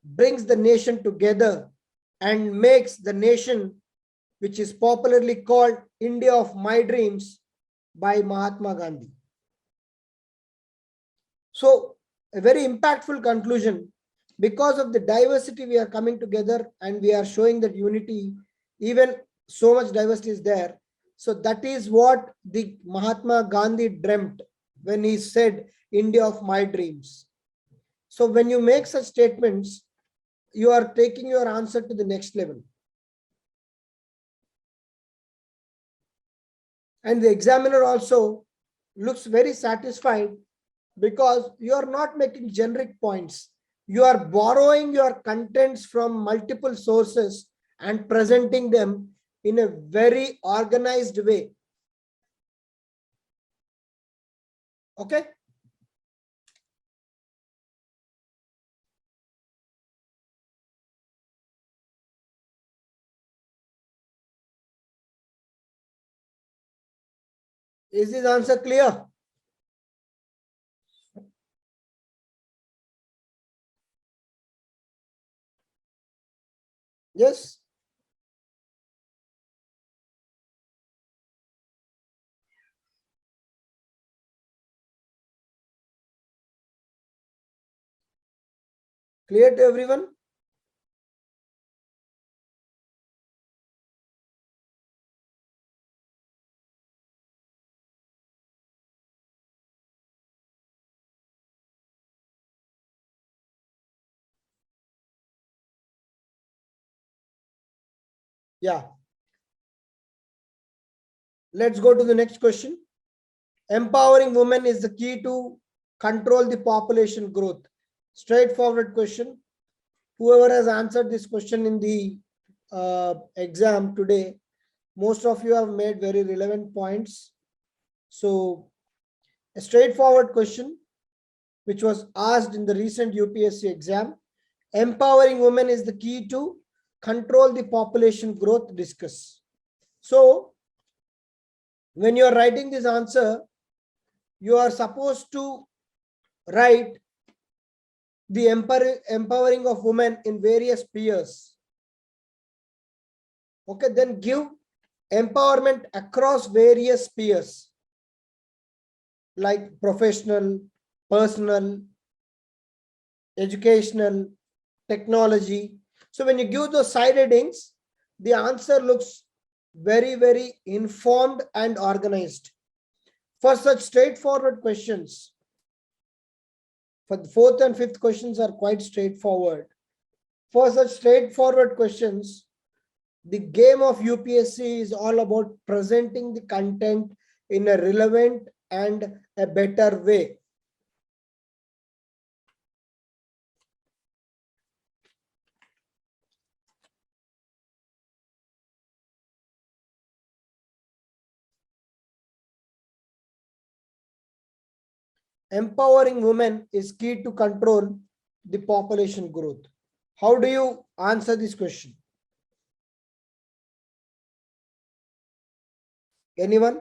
brings the nation together and makes the nation, which is popularly called India of My Dreams by Mahatma Gandhi. So a very impactful conclusion. Because of the diversity, we are coming together and we are showing that unity, even so much diversity is there. So that is what the Mahatma Gandhi dreamt when he said India of my dreams. So when you make such statements, you are taking your answer to the next level. And the examiner also looks very satisfied because you are not making generic points. You are borrowing your contents from multiple sources and presenting them in a very organized way. Okay? Is this answer clear? Yes? Clear to everyone? Yeah. Let's go to the next question. Empowering women is the key to control the population growth. Straightforward question. Whoever has answered this question in the exam today, most of you have made very relevant points. So a straightforward question which was asked in the recent UPSC exam. Empowering women is the key to control the population growth. Discuss. So when you are writing this answer, you are supposed to write the empowering of women in various spheres. Okay, then give empowerment across various spheres like professional, personal, educational, technology. So when you give those side headings, the answer looks very, very informed and organized. For such straightforward questions, for the fourth and fifth questions are quite straightforward. For such straightforward questions, the game of UPSC is all about presenting the content in a relevant and a better way. Empowering women is key to control the population growth. How do you answer this question? Anyone?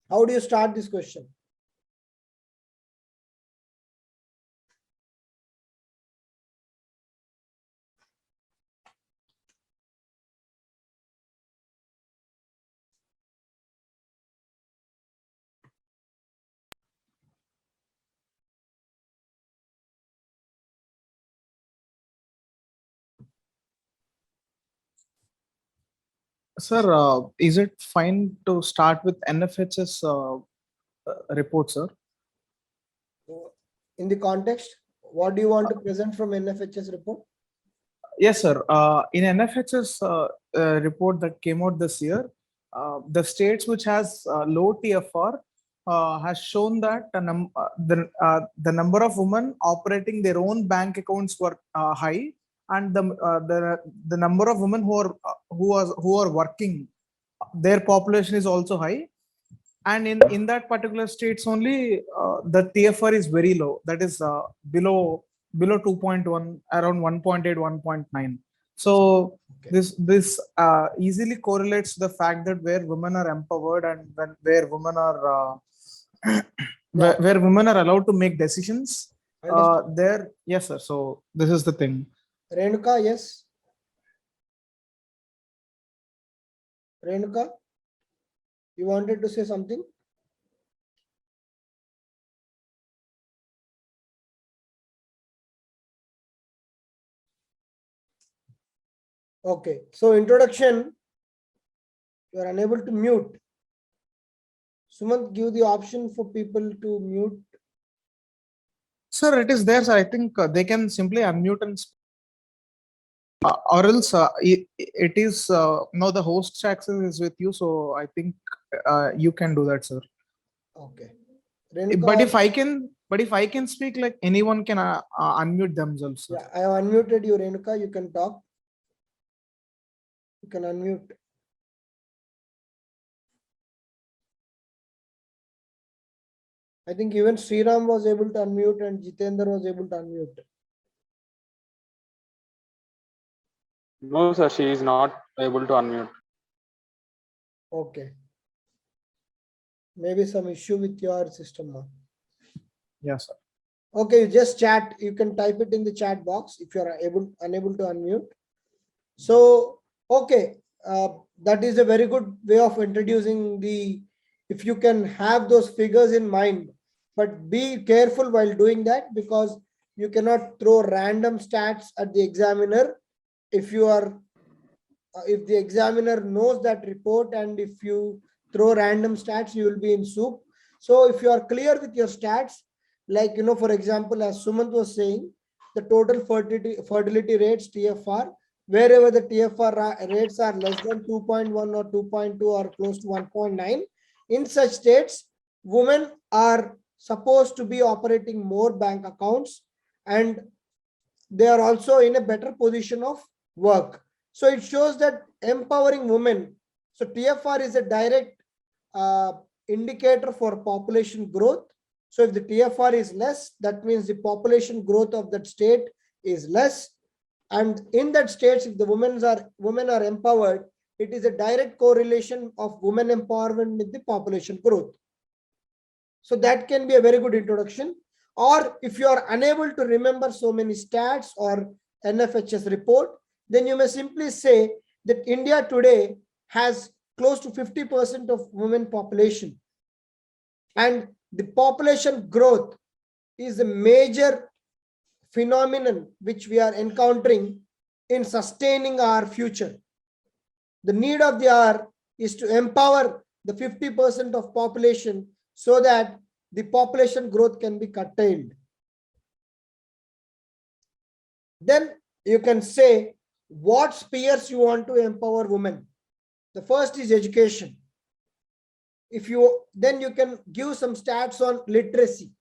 How do you start this question? Sir, is it fine to start with NFHS report, sir? In the context, what do you want to present from NFHS report? Yes, sir. In NFHS report that came out this year, the states which has low TFR has shown that the number of women operating their own bank accounts were high, and the number of women who are working, their population is also high. and in that particular states only the TFR is very low, that is below 2.1, around 1.8, 1.9. So this easily correlates to the fact that where women are empowered and where women are where women are allowed to make decisions there. Yes sir, so this is the thing. Renuka, yes. Renuka, you wanted to say something? Okay, so introduction, you are unable to mute. Sumant, give the option for people to mute. Sir, it is there, sir. I think they can simply unmute and or else it is no, the host access is with you, so I think you can do that, sir. Okay. But if I can speak, like anyone can unmute themselves, sir. Yeah, I have unmuted you, Renuka. You can talk. You can unmute. I think even Sriram was able to unmute and Jitendra was able to unmute. No, sir, she is not able to unmute. Okay. Maybe some issue with your system now. Yes, sir. Okay, you just chat. You can type it in the chat box if you are unable to unmute. So, okay, that is a very good way of introducing the, if you can have those figures in mind, but be careful while doing that because you cannot throw random stats at the examiner. If you are, if the examiner knows that report and if you throw random stats, you will be in soup. So if you are clear with your stats, like, you know, for example, as Sumant was saying, the total fertility rates, TFR, wherever the TFR rates are less than 2.1 or 2.2 or close to 1.9, in such states, women are supposed to be operating more bank accounts and they are also in a better position of work. So it shows that empowering women. So TFR is a direct indicator for population growth. So if the TFR is less, that means the population growth of that state is less. And in that states, if the women are empowered, it is a direct correlation of women empowerment with the population growth. So that can be a very good introduction. Or if you are unable to remember so many stats or NFHS report, then you may simply say that India today has close to 50% of women population. And the population growth is a major phenomenon which we are encountering in sustaining our future. The need of the hour is to empower the 50% of population so that the population growth can be curtailed. Then you can say what spheres you want to empower women. The first is education. If you then you can give some stats on literacy.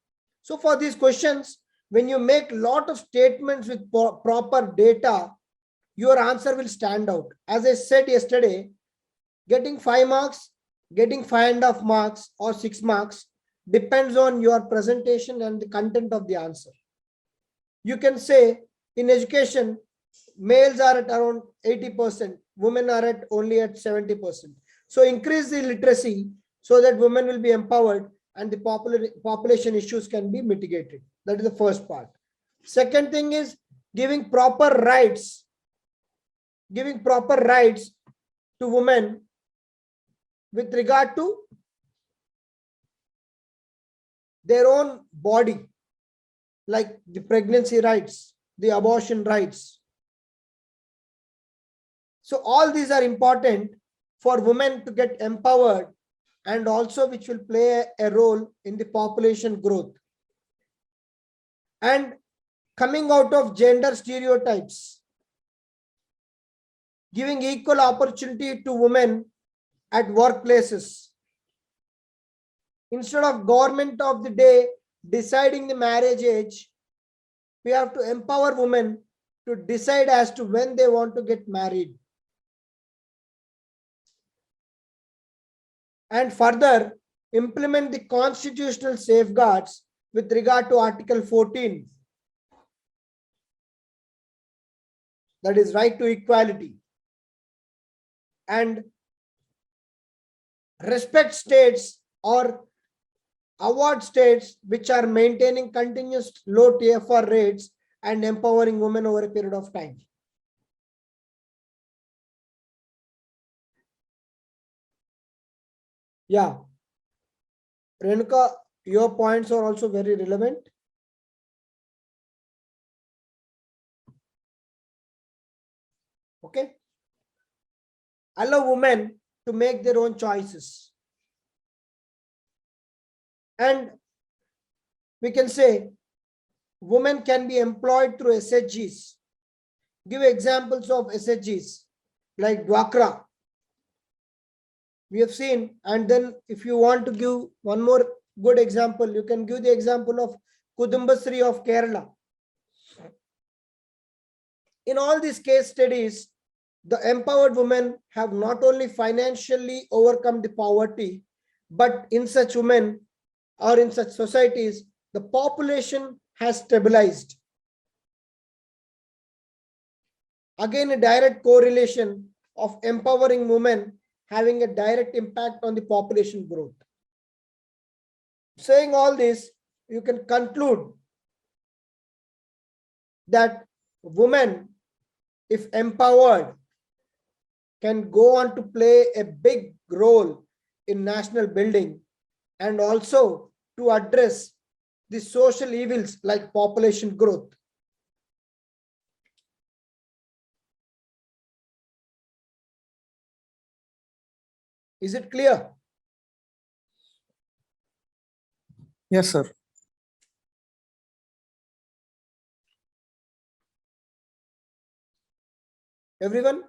So for these questions, when you make a lot of statements with proper data, your answer will stand out. As I said yesterday, getting 5 marks, getting 5.5 marks or 6 marks depends on your presentation and the content of the answer. You can say in education, males are at around 80%, women are at only at 70%. So increase the literacy so that women will be empowered and the population issues can be mitigated. That is the first part. Second thing is giving proper rights. Giving proper rights to women with regard to their own body, like the pregnancy rights, the abortion rights. So all these are important for women to get empowered and also which will play a role in the population growth. And coming out of gender stereotypes, giving equal opportunity to women at workplaces. Instead of government of the day deciding the marriage age, we have to empower women to decide as to when they want to get married. And further, implement the constitutional safeguards with regard to Article 14, that is right to equality, and respect states or award states which are maintaining continuous low TFR rates and empowering women over a period of time. Yeah. Renuka, your points are also very relevant. Okay. Allow women to make their own choices. And we can say women can be employed through SHGs. Give examples of SHGs like Dwakra. We have seen, and then if you want to give one more good example, you can give the example of Kudumbasri of Kerala. In all these case studies, the empowered women have not only financially overcome the poverty, but in such women or in such societies, the population has stabilized. Again, a direct correlation of empowering women having a direct impact on the population growth. Saying all this, you can conclude that women, if empowered, can go on to play a big role in national building and also to address the social evils like population growth. Is it clear? Yes, sir. Everyone,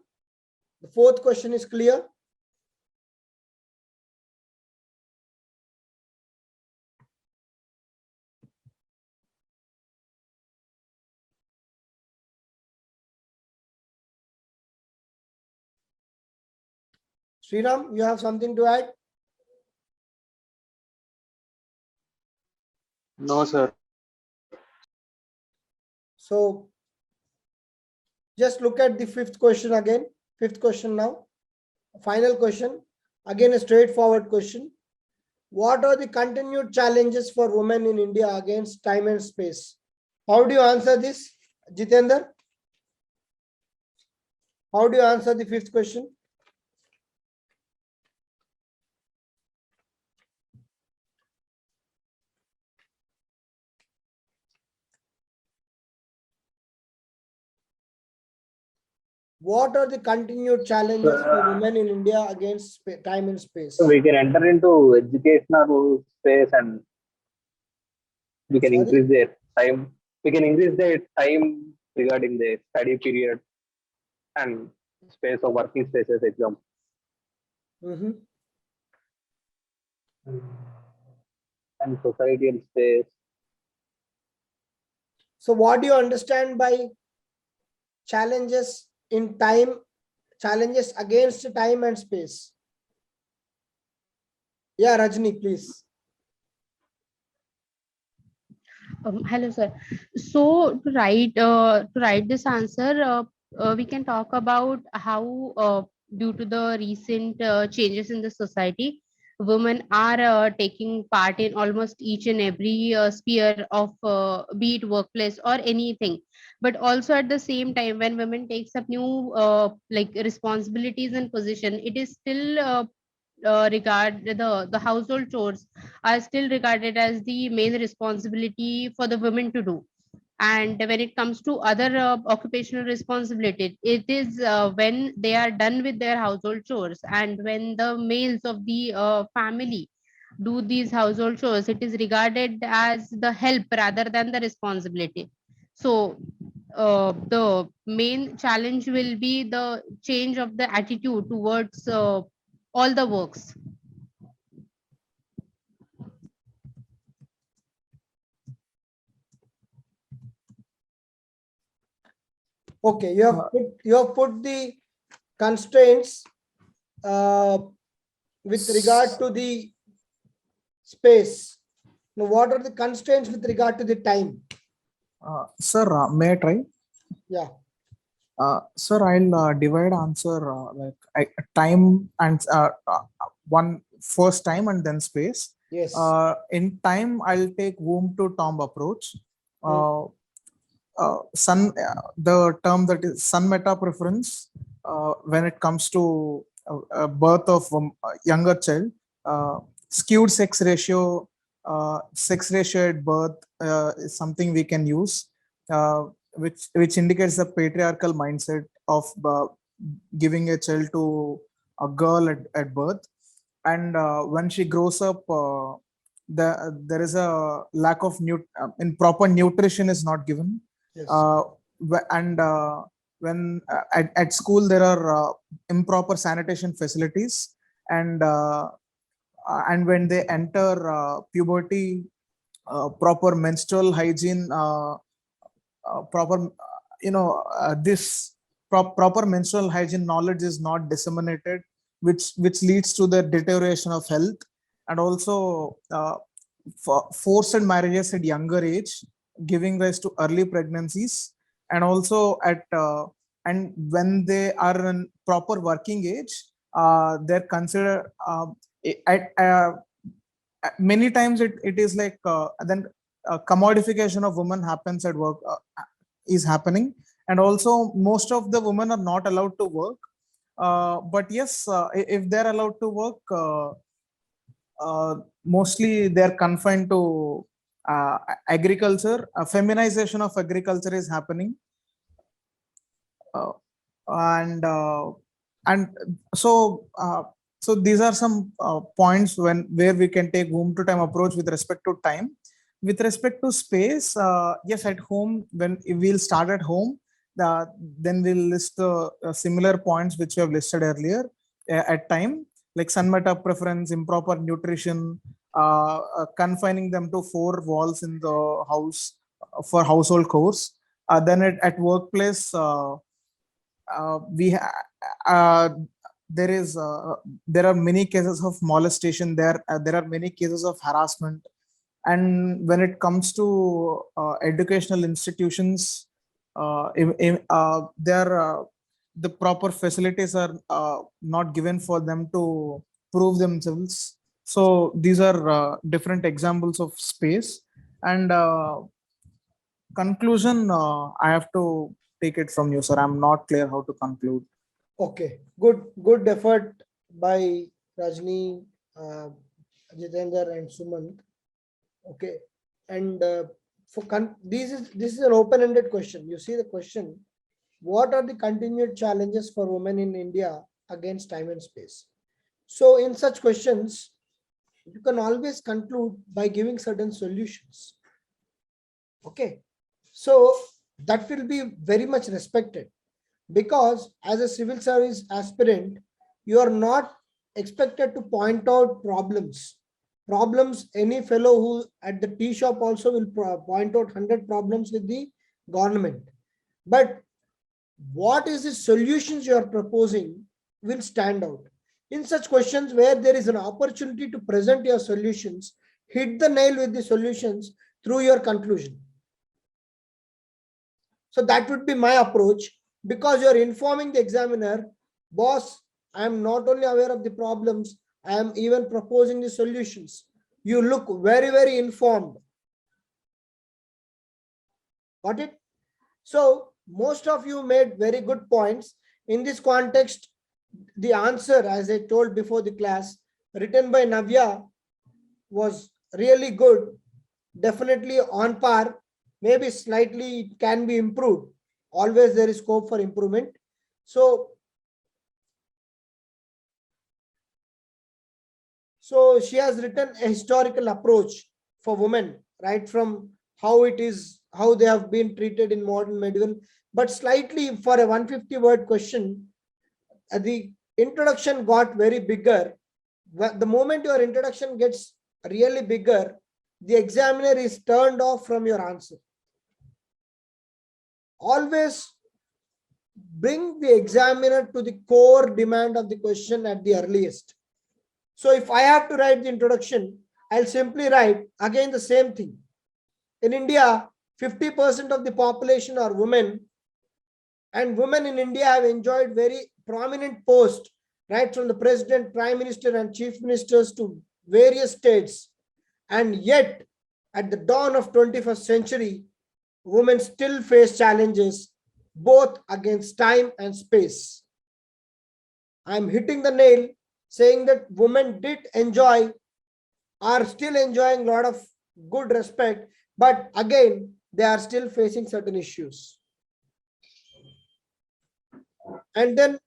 the fourth question is clear. Sriram, you have something to add? No, sir. So just look at the fifth question again. Fifth question now. Final question. Again, a straightforward question. What are the continued challenges for women in India against time and space? How do you answer this, Jitendra? How do you answer the fifth question? What are the continued challenges for women in India against time and space? So we can enter into educational space and we can increase their time. We can increase their time regarding their study period and space of working spaces example. And societal space. So what do you understand by challenges in time, challenges against time and space? Yeah, Rajni, please. Hello, sir. So to write this answer, we can talk about how, due to the recent changes in the society, women are taking part in almost each and every sphere of, be it workplace or anything. But also at the same time, when women takes up new like responsibilities and position, it is still regard the household chores are still regarded as the main responsibility for the women to do. And when it comes to other occupational responsibility, it is when they are done with their household chores and when the males of the family do these household chores, it is regarded as the help rather than the responsibility. So the main challenge will be the change of the attitude towards all the works. Okay, you have put the constraints with regard to the space. Now, what are the constraints with regard to the time? Sir, may I try? Yeah. Sir, I'll divide answer time and one first time and then space. Yes. In time, I'll take womb to tomb approach. The term that is sun meta preference when it comes to birth of a younger child, skewed sex ratio at birth is something we can use, which indicates the patriarchal mindset of giving a child to a girl at birth, and when she grows up, there is a lack of in proper nutrition is not given. Yes. And when at school there are improper sanitation facilities, and when they enter puberty, proper menstrual hygiene, proper this proper menstrual hygiene knowledge is not disseminated, which leads to the deterioration of health, and also forced marriages at younger age, giving rise to early pregnancies, and also and when they are in proper working age, they're considered at many times it is like then commodification of women happens at work, is happening, and also most of the women are not allowed to work, but yes, if they're allowed to work, mostly they're confined to agriculture. Feminization of agriculture is happening, uh, and so so these are some points where we can take womb to time approach with respect to time. With respect to space, yes, at home, when we'll start at home, then we'll list the similar points which you have listed earlier at time, like sun meta preference, improper nutrition, confining them to 4 walls in the house for household chores. Then at workplace, there are many cases of molestation there. There are many cases of harassment, and when it comes to educational institutions, the proper facilities are not given for them to prove themselves. So these are different examples of space. And conclusion, I have to take it from you, sir. I'm not clear how to conclude. Okay, good effort by Rajni, Jitendra, and Sumant. Okay, and this is an open-ended question. You see the question: what are the continued challenges for women in India against time and space? So, in such questions, you can always conclude by giving certain solutions. Okay, so that will be very much respected, because as a civil service aspirant, you are not expected to point out problems. Any fellow who at the tea shop also will point out 100 problems with the government. But what is the solutions you are proposing will stand out. In such questions where there is an opportunity to present your solutions, hit the nail with the solutions through your conclusion. So that would be my approach, because you are informing the examiner, boss, I am not only aware of the problems, I am even proposing the solutions. You look very, very informed. Got it? So most of you made very good points. In this context, the answer, as I told before the class, written by Navya was really good, definitely on par. Maybe slightly it can be improved. Always there is scope for improvement. So she has written a historical approach for women, right from how they have been treated in modern medieval, but slightly for a 150-word question, the introduction got very bigger. The moment your introduction gets really bigger, the examiner is turned off from your answer. Always bring the examiner to the core demand of the question at the earliest. So if I have to write the introduction, I'll simply write again the same thing. In India, 50% of the population are women, and women in India have enjoyed very prominent posts, right from the president, prime minister, and chief ministers to various states. And yet, at the dawn of 21st century, women still face challenges both against time and space. I'm hitting the nail saying that women did enjoy, are still enjoying a lot of good respect, but again, they are still facing certain issues. And then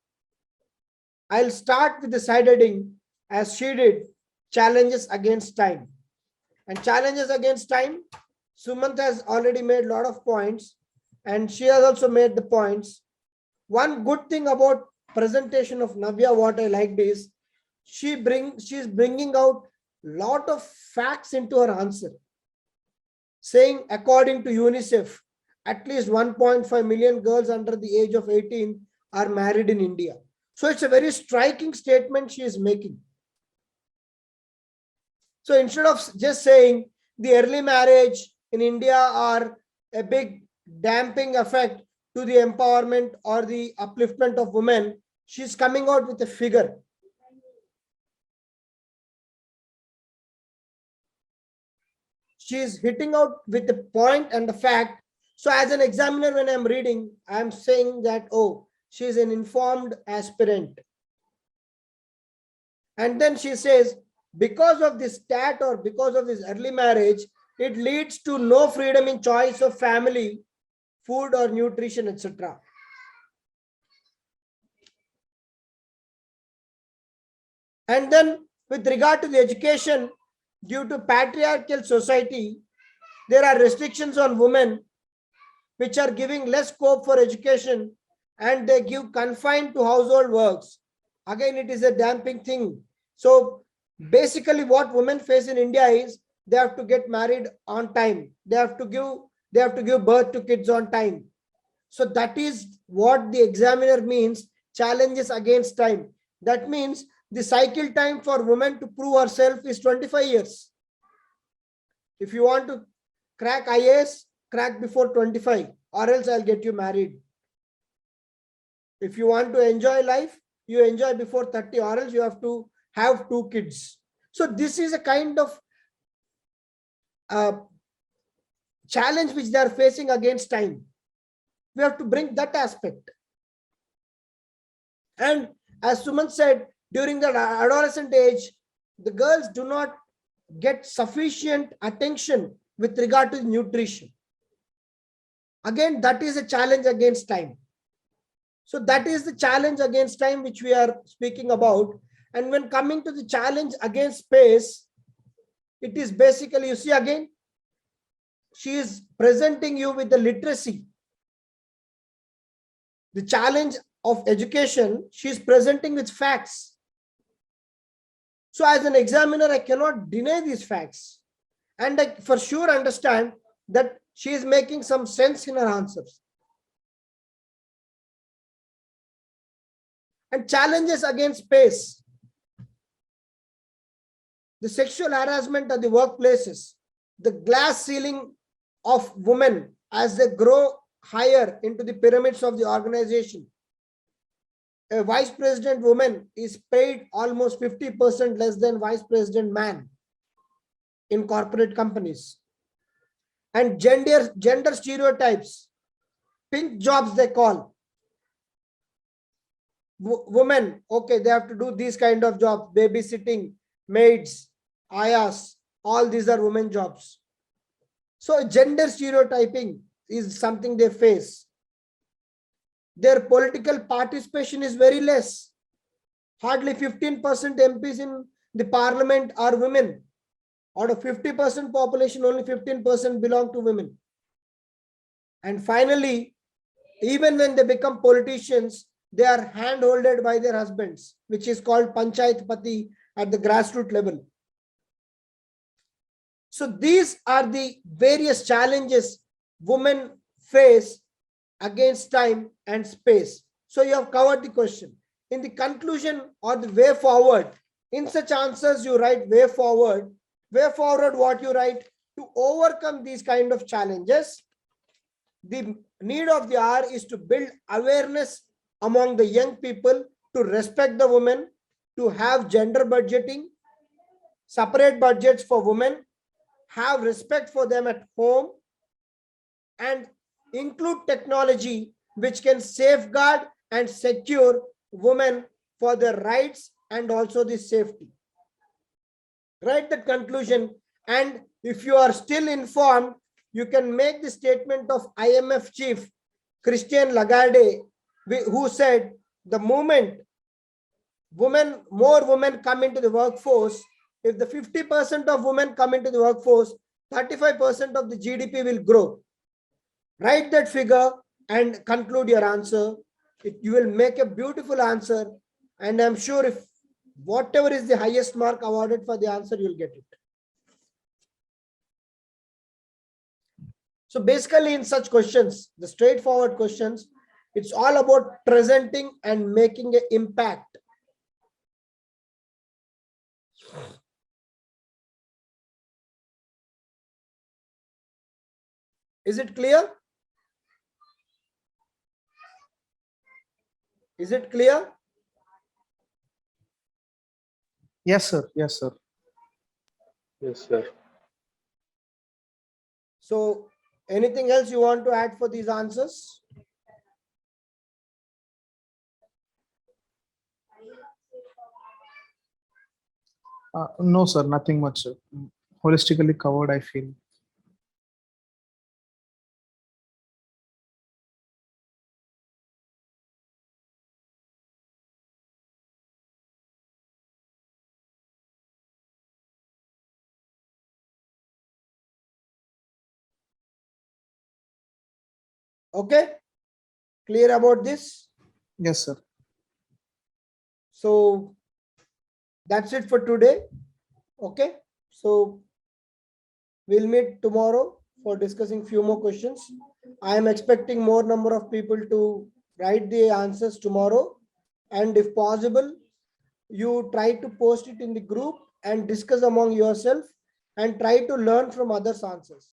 I'll start with the side heading as she did, challenges against time. And challenges against time, Sumant has already made a lot of points, and she has also made the points. One good thing about presentation of Navya, what I liked is she's bringing out lot of facts into her answer, saying according to UNICEF, at least 1.5 million girls under the age of 18 are married in India. So it's a very striking statement she is making. So instead of just saying the early marriage in India are a big damping effect to the empowerment or the upliftment of women, she's coming out with a figure. She's hitting out with the point and the fact. So as an examiner, when I'm reading, I'm saying that, oh, she's an informed aspirant. And then she says, because of this stat or because of this early marriage, it leads to no freedom in choice of family, food or nutrition, etc. And then with regard to the education, due to patriarchal society, there are restrictions on women which are giving less scope for education, and they give confined to household works. Again, it is a damping thing. So basically what women face in India is they have to get married on time. They have to give birth to kids on time. So that is what the examiner means, challenges against time. That means the cycle time for women to prove herself is 25 years. If you want to crack IAS, crack before 25, or else I'll get you married. If you want to enjoy life, you enjoy before 30, or else you have to have 2 kids. So this is a kind of challenge which they are facing against time. We have to bring that aspect. And as Suman said, during the adolescent age, the girls do not get sufficient attention with regard to nutrition. Again, that is a challenge against time. So that is the challenge against time which we are speaking about. And when coming to the challenge against space, it is basically, you see again, she is presenting you with the literacy. The challenge of education, she is presenting with facts. So as an examiner, I cannot deny these facts. And I for sure understand that she is making some sense in her answers. And challenges against space. The sexual harassment at the workplaces, the glass ceiling of women as they grow higher into the pyramids of the organization. A vice president woman is paid almost 50% less than vice president man in corporate companies. And gender stereotypes, pink jobs they call. Women, okay, they have to do these kind of jobs, babysitting, maids, IAS, all these are women jobs. So gender stereotyping is something they face. Their political participation is very less. Hardly 15% MPs in the parliament are women. Out of 50% population, only 15% belong to women. And finally, even when they become politicians, they are hand-holded by their husbands, which is called Panchayat Pati at the grassroots level. So these are the various challenges women face against time and space. So you have covered the question. In the conclusion or the way forward, in such answers you write way forward, Way forward, what you write: to overcome these kind of challenges, the need of the hour is to build awareness among the young people to respect the women, to have gender budgeting, separate budgets for women, have respect for them at home, and include technology which can safeguard and secure women for their rights and also the safety. Write that conclusion, and if you are still informed, you can make the statement of IMF chief Christian Lagarde, who said the moment more women come into the workforce, if the 50% of women come into the workforce, 35% of the GDP will grow. Write that figure and conclude your answer. You will make a beautiful answer, and I'm sure if whatever is the highest mark awarded for the answer, you'll get it. So basically in such questions, the straightforward questions, it's all about presenting and making an impact. Is it clear? Is it clear? Yes, sir. Yes, sir. Yes, sir. So anything else you want to add for these answers? No, sir. Nothing much, sir. Holistically covered, I feel. Okay, clear about this? Yes, sir. So that's it for today. Okay, so we'll meet tomorrow for discussing few more questions. I am expecting more number of people to write the answers tomorrow, and if possible, you try to post it in the group and discuss among yourself and try to learn from others' answers.